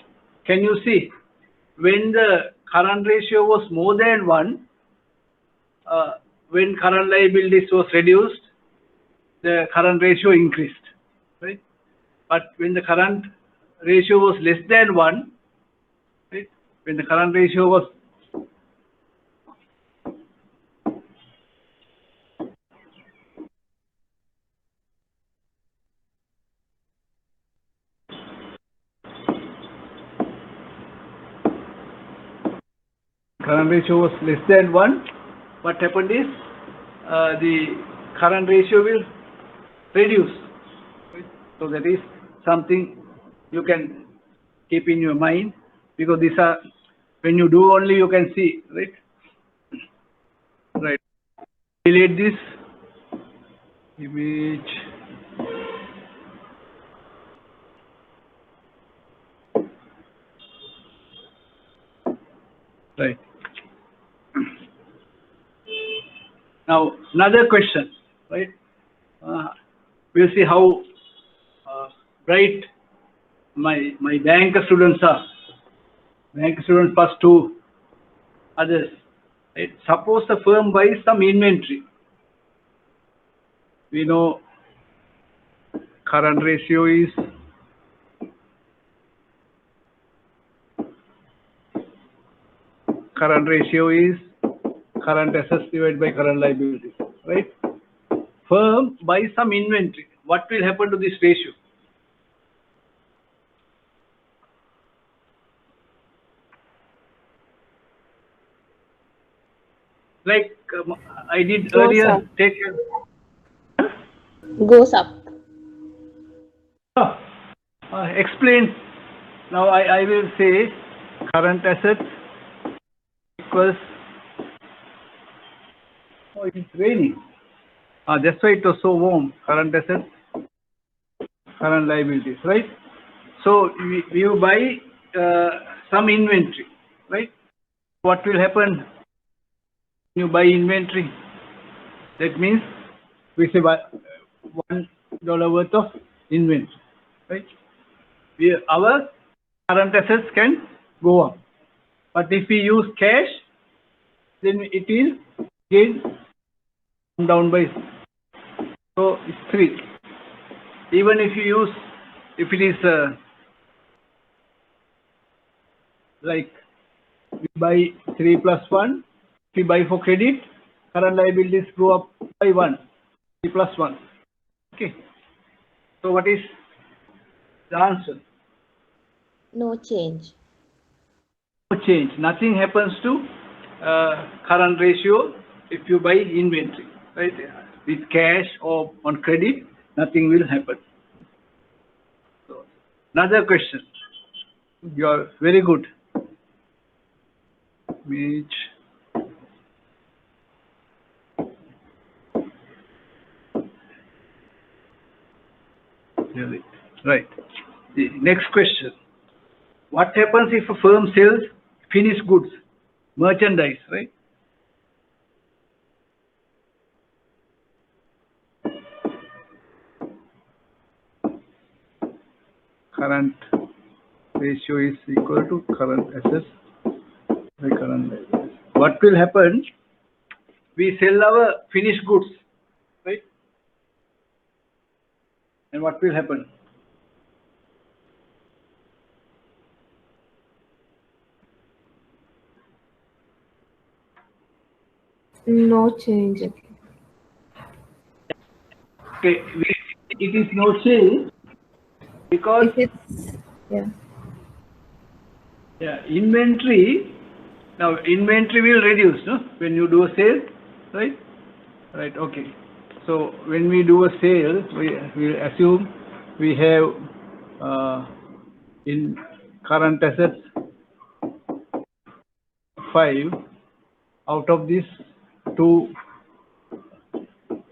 can you see, when the current ratio was more than 1, when current liabilities was reduced, the current ratio increased, right? But when the current ratio was less than 1, right? When the current ratio was less than 1, what happened is the current ratio will reduce. Right? So that is something you can keep in your mind, because these are, when you do only you can see, right? Right. Delete this image. Right. Now another question, right? We'll see how bright my bank students are. Bank students plus 2 others. Right? Suppose the firm buys some inventory. We know current ratio is current assets divided by current liabilities, right? Firm buys some inventory. What will happen to this ratio? Like I did Goes earlier, up. take Goes up. explain. Now I will say current assets equals, oh, it's raining. That's why it was so warm. Current assets, current liabilities, right? So you buy some inventory, right? What will happen when you buy inventory? That means we say $1 worth of inventory, right? Our current assets can go up, but if we use cash, then it will again come down by, so it's 3. Even if you use, if it is like we buy 3 plus 1, if we buy for credit, current liabilities go up by 1, 3 plus 1. Okay. So what is the answer? No change. No change. Nothing happens to current ratio if you buy inventory, right? With cash or on credit, nothing will happen. So, another question. You are very good. Which right. The next question. What happens if a firm sells finished goods, merchandise, right? Current ratio is equal to current assets by current liabilities. What will happen? We sell our finished goods, right? And what will happen? No change. Okay, it is no change because If it's, yeah. Inventory. Now inventory will reduce, no? When you do a sale, right? Right. Okay. So when we do a sale, we assume we have in current assets 5. Out of this, to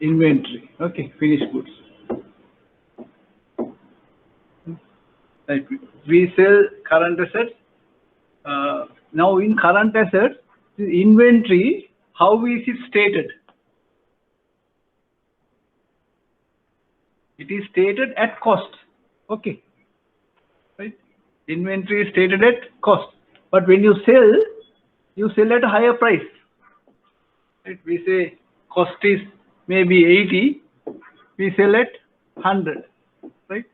inventory. Okay, finished goods. Like we sell current assets. Now in current assets, the inventory, how is it stated? It is stated at cost. Okay. Right? Inventory is stated at cost. But when you sell at a higher price. Right? We say cost is maybe 80, we sell at 100. Right?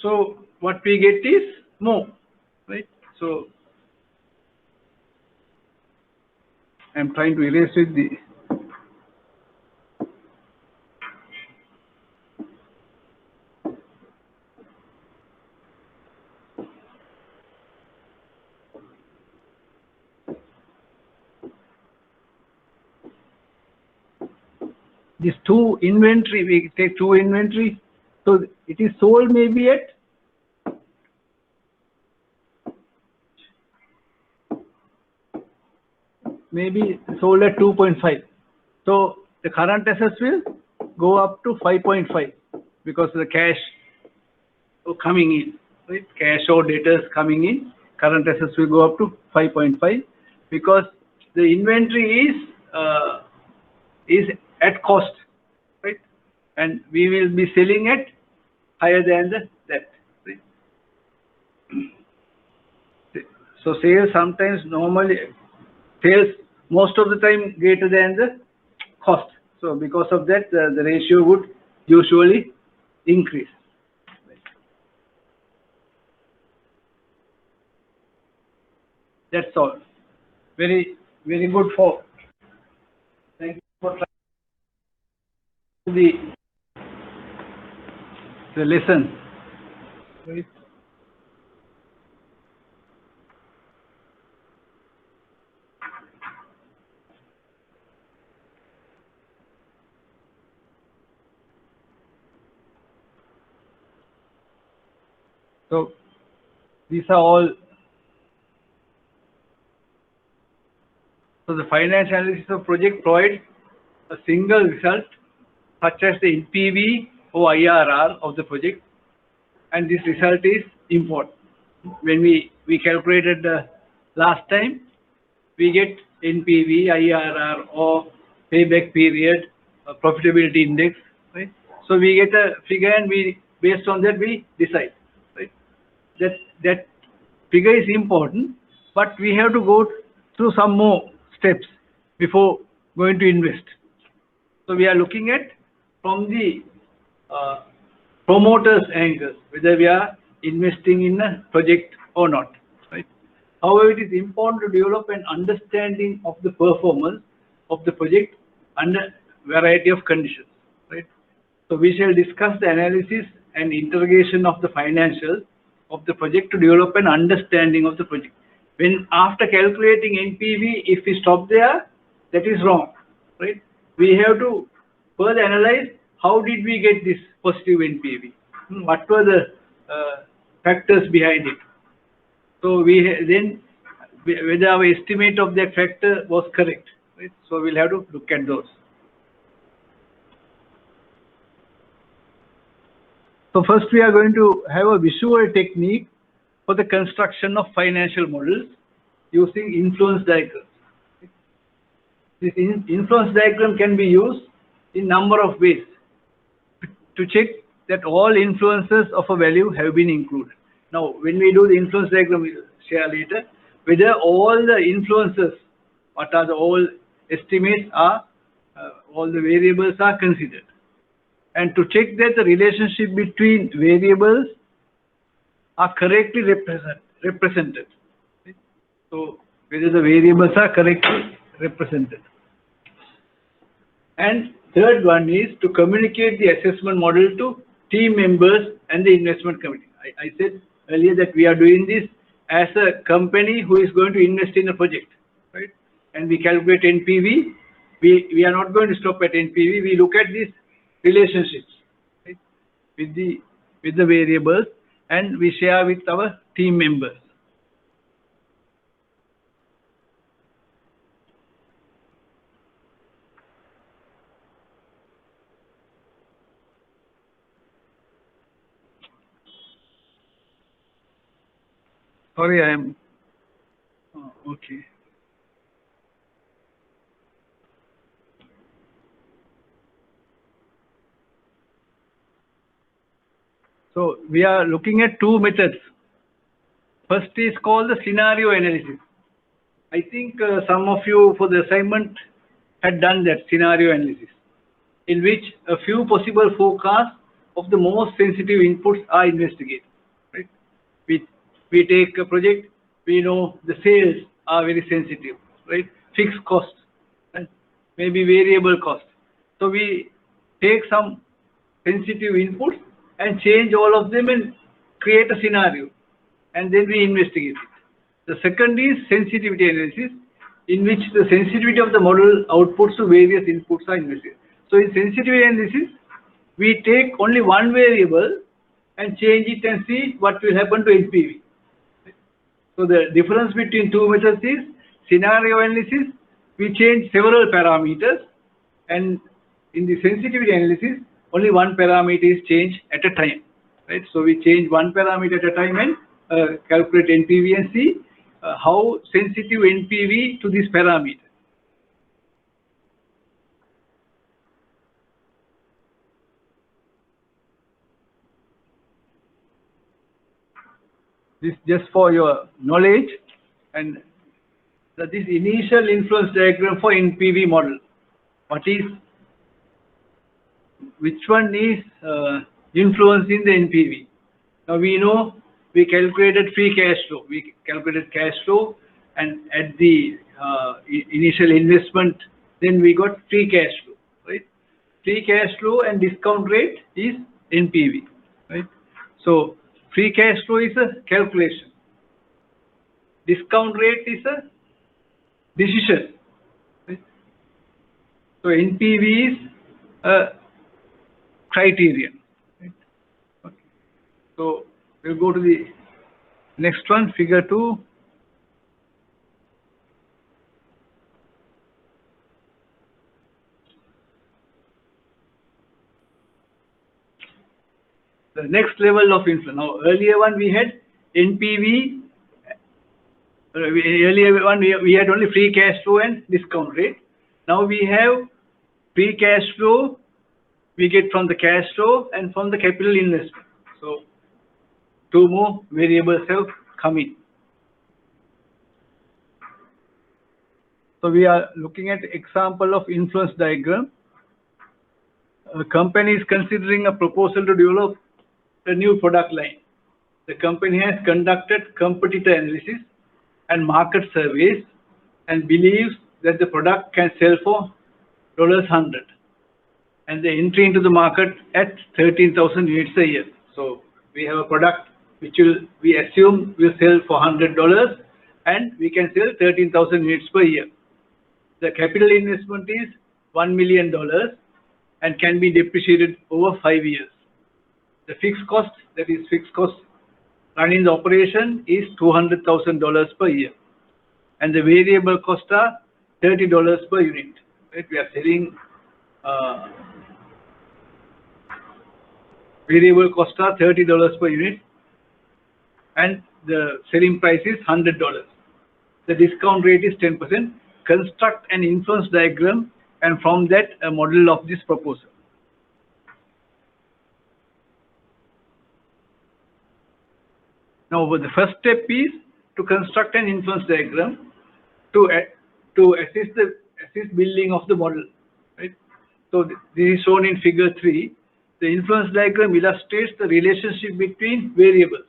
So what we get is more. Right? So I'm trying to erase with the these two inventory, we take two inventory, so it is sold maybe at sold at 2.5. So the current assets will go up to 5.5 because of the cash coming in, right? Cash or debtors coming in, current assets will go up to 5.5 because the inventory is at cost, right? And we will be selling at higher than the debt, right? So sales sometimes normally sales most of the time greater than the cost. So because of that, the ratio would usually increase. That's all. Very, very good for. Thank you for trying the lesson. Right. So these are all. So the financial analysis of project provides a single result such as the NPV or IRR of the project, and this result is important. When we calculated the last time, we get NPV, IRR or payback period, profitability index, right? So we get a figure and based on that we decide, right? That figure is important, but we have to go through some more steps before going to invest. So we are looking at from the promoter's angle, whether we are investing in a project or not, right? However, it is important to develop an understanding of the performance of the project under variety of conditions, right? So we shall discuss the analysis and interrogation of the financials of the project to develop an understanding of the project. When after calculating NPV, if we stop there, that is wrong, right? We have to further analyze how did we get this positive NPV? What were the factors behind it? So then whether our estimate of that factor was correct, right? So we'll have to look at those. So first we are going to have a visual technique for the construction of financial models using influence diagrams. This influence diagram can be used in number of ways to check that all influences of a value have been included. Now, when we do the influence diagram, we'll share later, whether all the influences, what are the all estimates are, all the variables are considered. And to check that the relationship between variables are correctly represented. So, whether the variables are correctly represented. And third one is to communicate the assessment model to team members and the investment committee. I said earlier that we are doing this as a company who is going to invest in a project, right? And we calculate NPV. We are not going to stop at NPV. We look at these relationships, right, with the variables, and we share with our team members. Sorry, I am. Okay. So we are looking at two methods. First is called the scenario analysis. I think some of you for the assignment had done that scenario analysis, in which a few possible forecasts of the most sensitive inputs are investigated. Right? We take a project, we know the sales are very sensitive, right? Fixed costs, and maybe variable cost. So we take some sensitive inputs and change all of them and create a scenario, and then we investigate it. The second is sensitivity analysis, in which the sensitivity of the model outputs to various inputs are investigated. So in sensitivity analysis, we take only one variable and change it and see what will happen to NPV. So the difference between two methods is scenario analysis, we change several parameters, and in the sensitivity analysis, only one parameter is changed at a time. Right? So we change one parameter at a time and calculate NPV and see how sensitive NPV to this parameter. This just for your knowledge, and this initial influence diagram for NPV model. Which one is influencing the NPV? Now we know we calculated free cash flow. We calculated cash flow, and at the initial investment, then we got free cash flow, right? Free cash flow and discount rate is NPV, right? So free cash flow is a calculation. Discount rate is a decision. Right? So NPV is a criterion. Right? Okay. So we'll go to the next one, figure 2. The next level of influence. Now, earlier one we had NPV. Earlier one we had only free cash flow and discount rate. Now we have free cash flow we get from the cash flow and from the capital investment. So two more variables have come in. So we are looking at example of influence diagram. A company is considering a proposal to develop a new product line. The company has conducted competitor analysis and market surveys and believes that the product can sell for $100, and the entry into the market at 13,000 units a year. So we have a product which we assume will sell for $100, and we can sell 13,000 units per year. The capital investment is $1 million and can be depreciated over 5 years. The fixed cost, that is fixed cost running the operation, is $200,000 per year, and the variable costs are $30 per unit. Right? We are selling variable costs are $30 per unit, and the selling price is $100. The discount rate is 10%. Construct an influence diagram, and from that a model of this proposal. Now the first step is to construct an influence diagram to assist building of the model. Right? So this is shown in figure 3. The influence diagram illustrates the relationship between variables.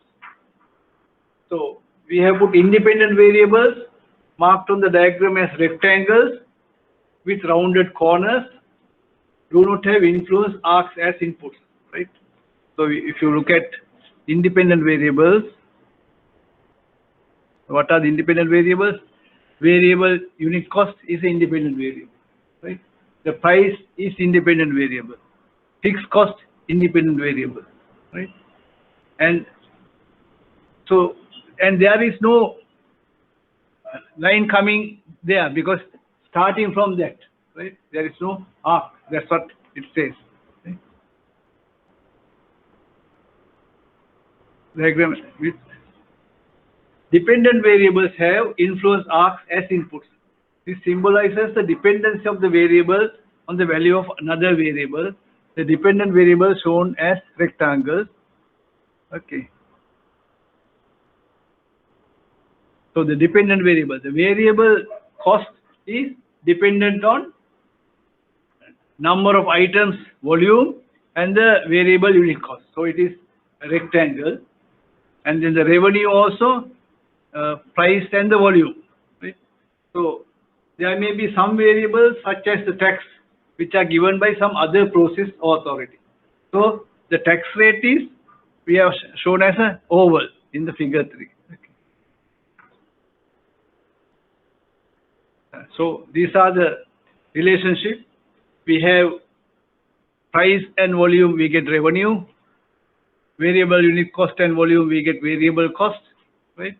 So we have put independent variables marked on the diagram as rectangles with rounded corners, do not have influence arcs as inputs. Right? So if you look at independent variables, what are the independent variables? Variable unit cost is an independent variable. Right? The price is independent variable. Fixed cost, independent variable. Right? And so, and there is no line coming there, because starting from that, right, there is no arc. That's what it says. Right? dependent variables have influence arcs as inputs. This symbolizes the dependency of the variable on the value of another variable. The dependent variable shown as rectangles. Okay. So the dependent variable, the variable cost is dependent on number of items, volume, and the variable unit cost. So it is a rectangle. And then the revenue also, price and the volume. Right? So there may be some variables such as the tax, which are given by some other process or authority. So the tax rate is, we have shown as an oval in the figure 3. So these are the relationship. We have price and volume, we get revenue. Variable unit cost and volume, we get variable cost, right?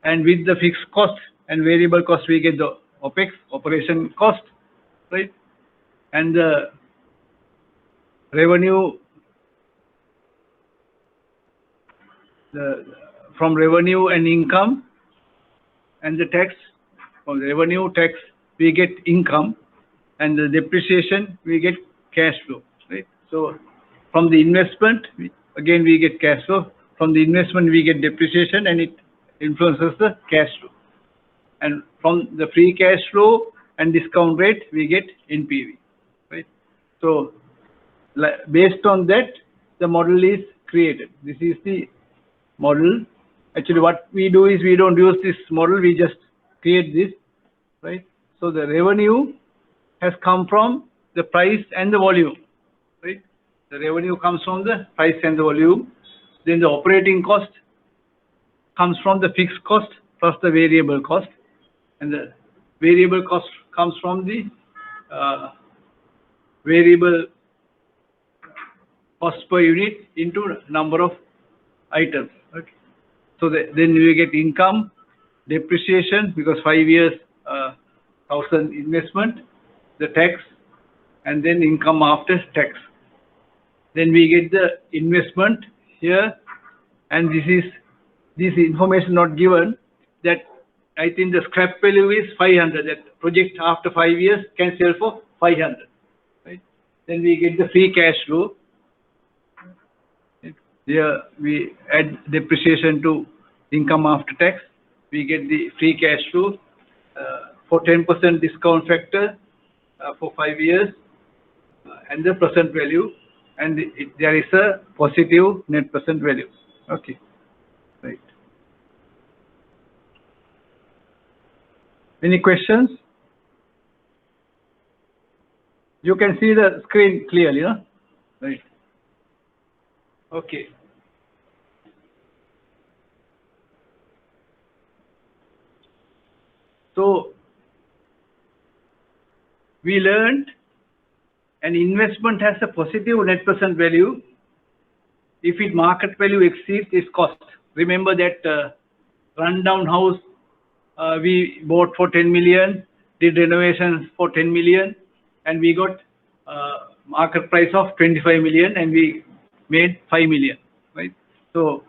And with the fixed cost and variable cost, we get the OPEX, operation cost, right? And the revenue, from revenue and income, and the tax, from revenue, tax, we get income, and the depreciation, we get cash flow, right? So from the investment, again we get cash flow. From the investment, we get depreciation, and it influences the cash flow. And from the free cash flow and discount rate, we get NPV, right? So based on that, the model is created. This is the model. Actually, what we do is we don't use this model, we just create this, right? So the revenue has come from the price and the volume, right? The revenue comes from the price and the volume. Then the operating cost comes from the fixed cost plus the variable cost, and the variable cost comes from the variable cost per unit into number of items. Okay. So then we get income, depreciation because 5 years 1,000 investment, the tax, and then income after tax. Then we get the investment here, and this information not given, that I think the scrap value is 500, that project after 5 years can sell for 500, right? Then we get the free cash flow. Here we add depreciation to income after tax. We get the free cash flow for 10% discount factor for 5 years, and the present value, and there is a positive net present value. Okay, right. Any questions? You can see the screen clearly, no? Right. Okay. So we learned an investment has a positive net present value if its market value exceeds its cost. Remember that rundown house we bought for 10 million, did renovations for 10 million, and we got market price of 25 million, and we made 5 million, right? So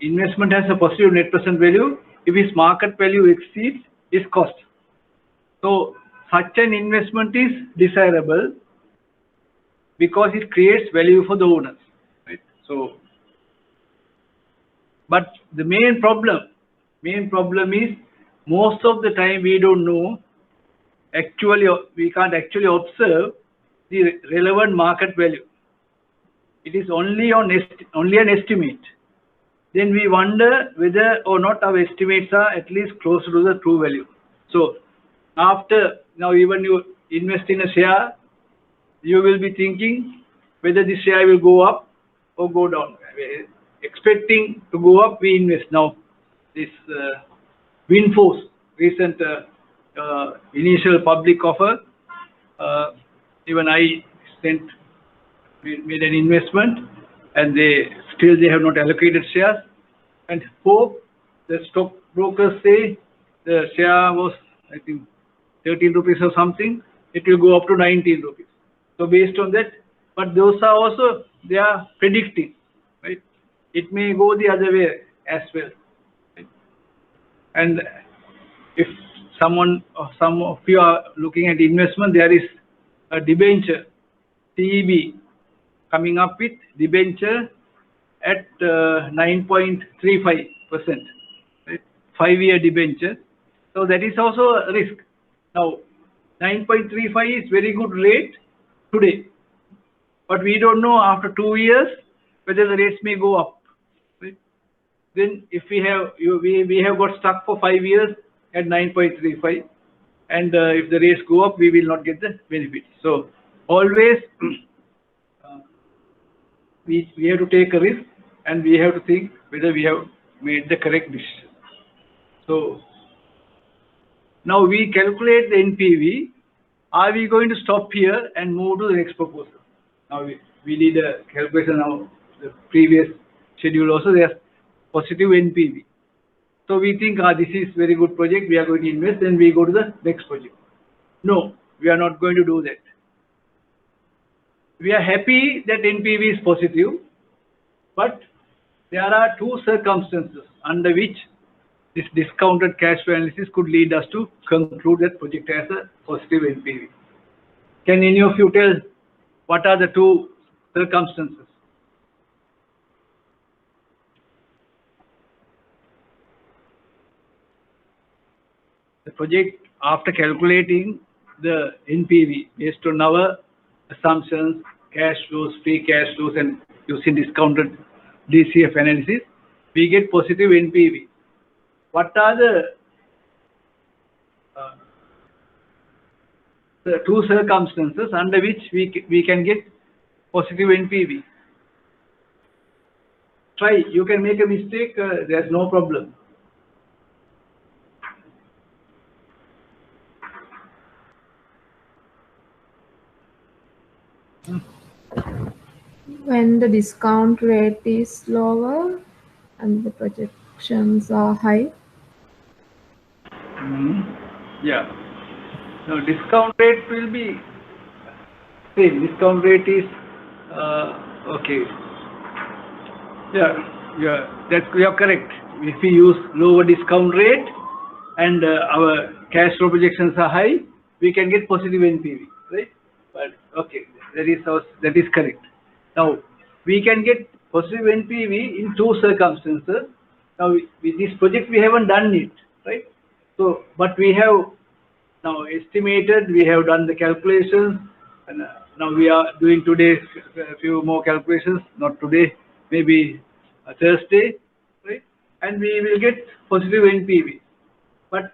investment has a positive net present value if its market value exceeds its cost. So such an investment is desirable because it creates value for the owners, right? So, but the main problem is most of the time we don't know, actually we can't actually observe the relevant market value. It is only an estimate. Then we wonder whether or not our estimates are at least close to the true value. So after now, even you invest in a share, you will be thinking whether the share will go up or go down. Expecting to go up, we invest. Now this Windforce recent initial public offer, even I made an investment, and they have not allocated shares, and hope the stock brokers say the share was, I think, 13 rupees or something, it will go up to 19 rupees. So based on that, but those are also, they are predicting, right? It may go the other way as well, right? And if some of you are looking at investment, there is a debenture, TEB, coming up with debenture at 9.35%, right? 5-year debenture. So that is also a risk. Now, 9.35 is very good rate today, but we don't know after 2 years whether the rates may go up. Right? Then, if we have got stuck for 5 years at 9.35, and if the rates go up, we will not get the benefit. So always we have to take a risk, and we have to think whether we have made the correct decision. So now we calculate the NPV. Are we going to stop here and move to the next proposal? Now we did a calculation now, the previous schedule also there's positive NPV. So we think this is very good project, we are going to invest, and we go to the next project. No, we are not going to do that. We are happy that NPV is positive, but there are two circumstances under which this discounted cash flow analysis could lead us to conclude that project has a positive NPV. Can any of you tell what are the two circumstances? The project, after calculating the NPV based on our assumptions, cash flows, free cash flows, and using discounted DCF analysis, we get positive NPV. What are the two circumstances under which we can get positive NPV? Try, you can make a mistake, there's no problem. When the discount rate is lower and the projections are high. Yeah. Now discount rate will be same. Discount rate is okay. Yeah, you are correct. If we use lower discount rate and our cash flow projections are high, we can get positive NPV, right? But okay, that is correct. Now we can get positive NPV in two circumstances. Now with this project we haven't done it, right? So, but we have now estimated, we have done the calculations, and now we are doing today a few more calculations, not today, maybe Thursday, right? And we will get positive NPV. But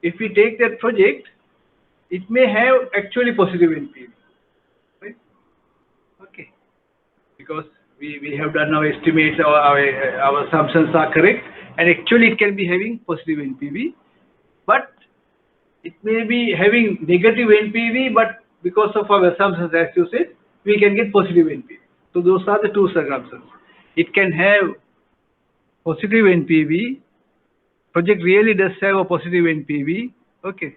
if we take that project, it may have actually positive NPV, right? Okay, because we have done our estimates, our assumptions are correct, and actually it can be having positive NPV, but it may be having negative NPV, but because of our assumptions, as you said, we can get positive NPV. So those are the two circumstances. It can have positive NPV, project really does have a positive NPV, okay,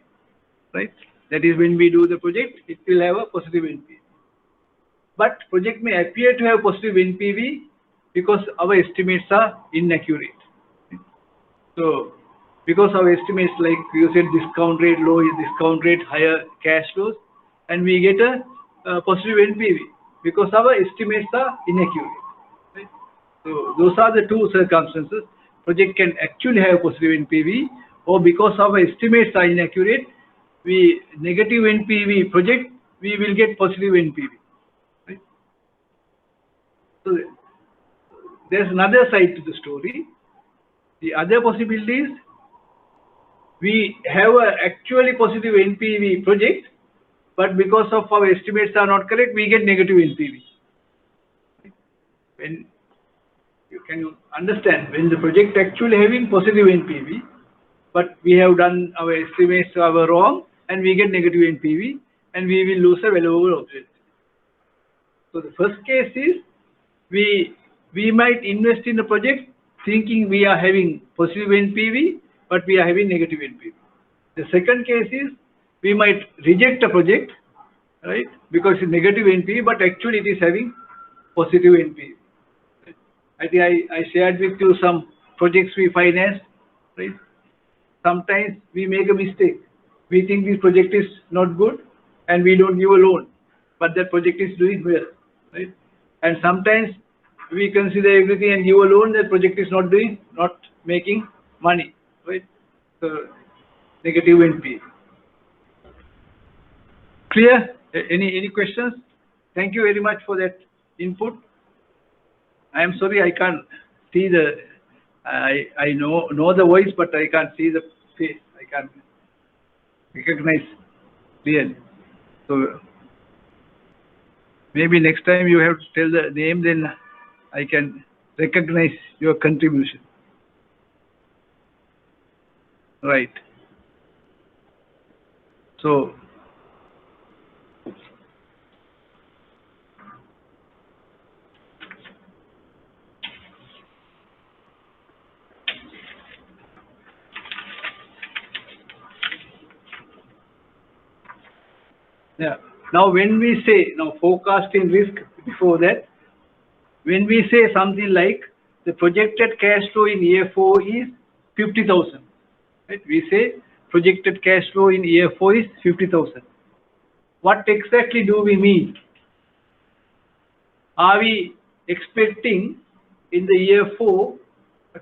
right? That is when we do the project, it will have a positive NPV. But project may appear to have positive NPV because our estimates are inaccurate. So, because our estimates, like you said, discount rate low is discount rate, higher cash flows, and we get a positive NPV because our estimates are inaccurate. Right? So, those are the two circumstances. Project can actually have positive NPV, or because our estimates are inaccurate, we negative NPV project, we will get positive NPV. Right? So, there's another side to the story. The other possibility is we have a actually positive NPV project, but because of our estimates are not correct, we get negative NPV. When you can understand, when the project actually having positive NPV, but we have done our estimates are wrong, and we get negative NPV, and we will lose a valuable object. So the first case is we might invest in a project thinking we are having positive NPV, but we are having negative NPV. The second case is we might reject a project, right, because it's negative NPV, but actually it is having positive NPV. I think I shared with you some projects we financed right? Sometimes we make a mistake. We think this project is not good and we don't give a loan, but that project is doing well, right? And sometimes we consider everything and give a loan, that project is not making money, right? So negative NPA. Clear? Any questions? Thank you very much for that input. I am sorry I can't see the, I know the voice, but I can't see the face. I can't recognize clearly. So maybe next time you have to tell the name, then I can recognize your contribution. Right. So yeah. Now when we say, now forecasting risk, before that, when we say something like the projected cash flow in year 4 is 50,000, right? We say projected cash flow in year 4 is 50,000. What exactly do we mean? Are we expecting in the year 4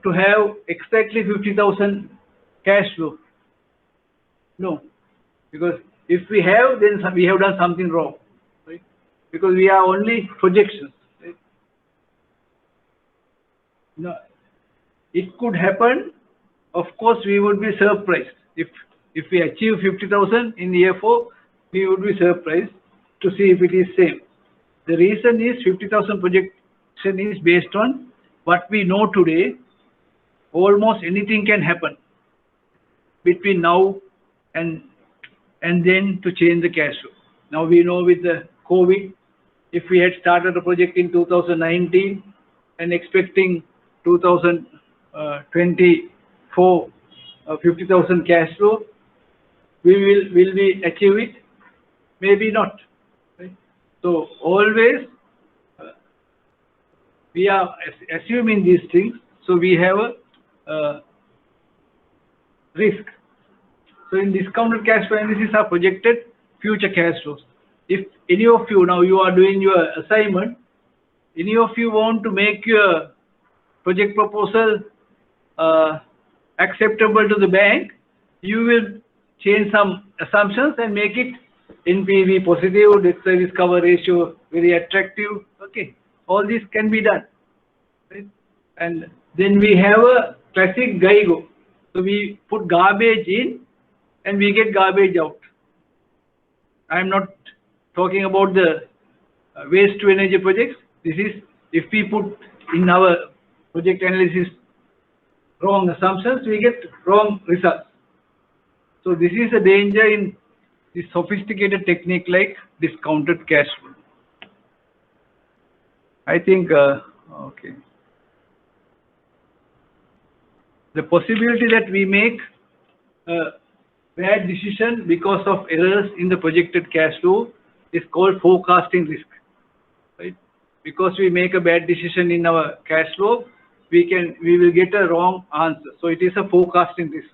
to have exactly 50,000 cash flow? No, because if we have, then we have done something wrong, right? Because we are only projections, right? No, it could happen. Of course, we would be surprised if we achieve 50,000 in year 4. We would be surprised to see if it is same. The reason is 50,000 projection is based on what we know today. Almost anything can happen between now and then to change the cash flow. Now we know with the COVID, if we had started a project in 2019 and expecting 2024 50,000 cash flow, will we achieve it? Maybe not. Right? So always we are assuming these things, so we have a risk. So in discounted cash flow analysis are projected future cash flows. If any of you, now you are doing your assignment, any of you want to make your project proposal acceptable to the bank, you will change some assumptions and make it NPV positive, debt service cover ratio very attractive. Okay, all this can be done, right? And then we have a classic GIGO. So we put garbage in and we get garbage out. I am not talking about the waste to energy projects. This is if we put in our project analysis wrong assumptions, we get wrong results. So this is a danger in this sophisticated technique like discounted cash flow. I think, okay. The possibility that we make a bad decision because of errors in the projected cash flow is called forecasting risk, right? Because we make a bad decision in our cash flow, we will get a wrong answer. So it is a forecasting risk.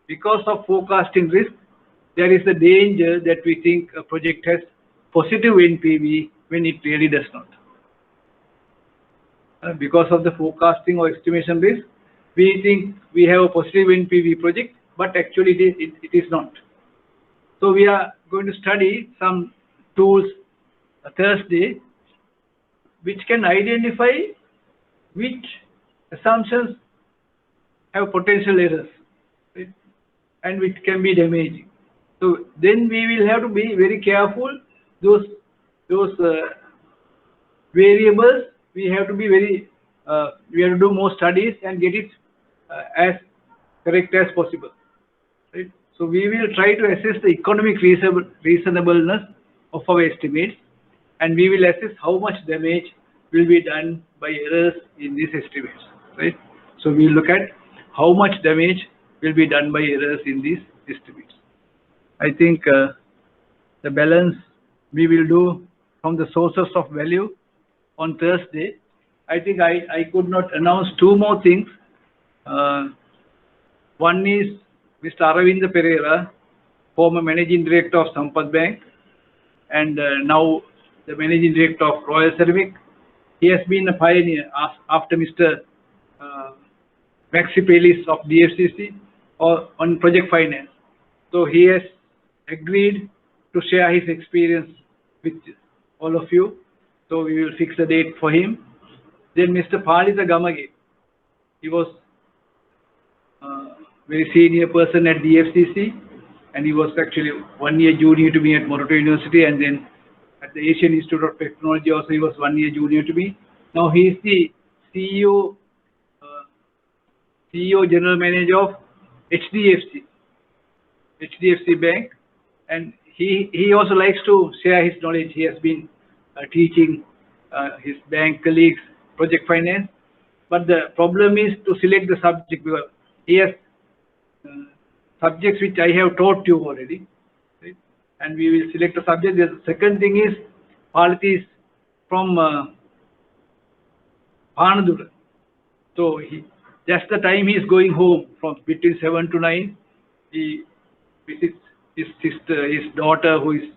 Because of forecasting risk, there is the danger that we think a project has positive NPV when it really does not. Because of the forecasting or estimation risk, we think we have a positive NPV project, but actually it is not. So we are going to study some tools Thursday which can identify which assumptions have potential errors, right? And which can be damaging. So then we will have to be very careful. Those variables, we have to be very, we have to do more studies and get it as correct as possible, right? So we will try to assess the economic reasonableness of our estimates, and we will assess how much damage will be done by errors in these estimates, right? So we look at how much damage will be done by errors in these estimates. I think the balance we will do from the sources of value on Thursday. I think I could not announce two more things. One is Mr. Aravinda Pereira, former Managing Director of Sampath Bank, and now the Managing Director of Royal Ceramic. He has been a pioneer after Mr. Maxi Pelis of DFCC on project finance. So he has agreed to share his experience with all of you. So we will fix a date for him. Then Mr. Palitha Gamage. He was very senior person at DFCC, and he was actually 1 year junior to me at Moroto University, and then at the Asian Institute of Technology also he was 1 year junior to me. Now he is the CEO General Manager of HDFC Bank, and he also likes to share his knowledge. He has been teaching his bank colleagues project finance, but the problem is to select the subject, because he has subjects which I have taught you already, right? And we will select a subject. The second thing is Palitha is from Panadura, so just the time he is going home from between 7 to 9, he visits his sister, his daughter who is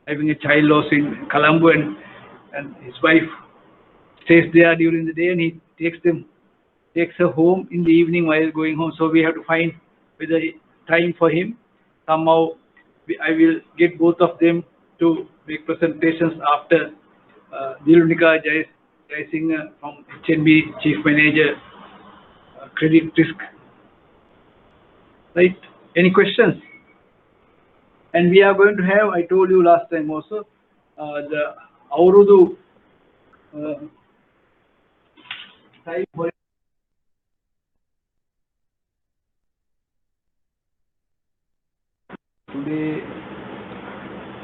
having a child loss in Colombo, and his wife stays there during the day, and he takes her home in the evening while going home. So we have to find whether time for him. Somehow I will get both of them to make presentations after Nilunika Jayasinghe from HNB, Chief Manager, Credit Risk. Right? Any questions? And we are going to have, I told you last time also, the Aurudu time for today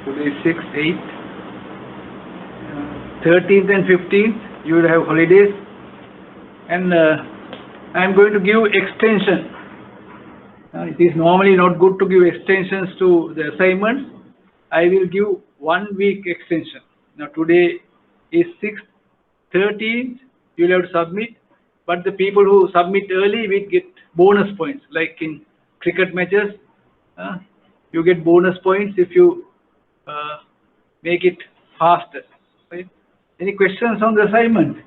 is 6, 8, 13th and 15th you will have holidays, and I am going to give extension. It is normally not good to give extensions to the assignments. I will give 1 week extension. Now today is 6th, 13th you will have to submit, but the people who submit early will get bonus points, like in cricket matches. You get bonus points if you make it faster. Right? Any questions on the assignment?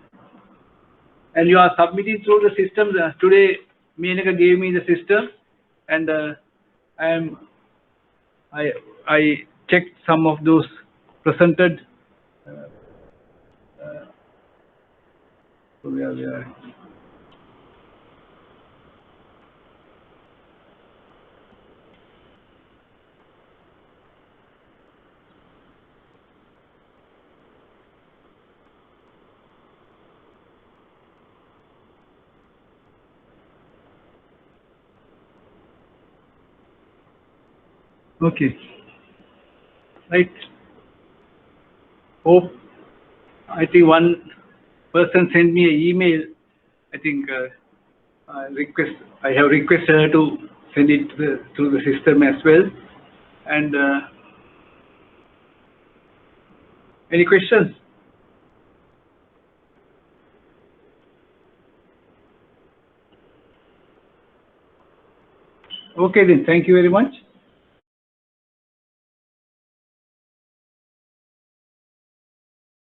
And you are submitting through the system. Today, Menaka gave me the system, and I checked some of those presented. So where we are. Okay. Right. Hope. I think one person sent me an email. I think I have requested her to send it through the system as well. And any questions? Okay then. Thank you very much.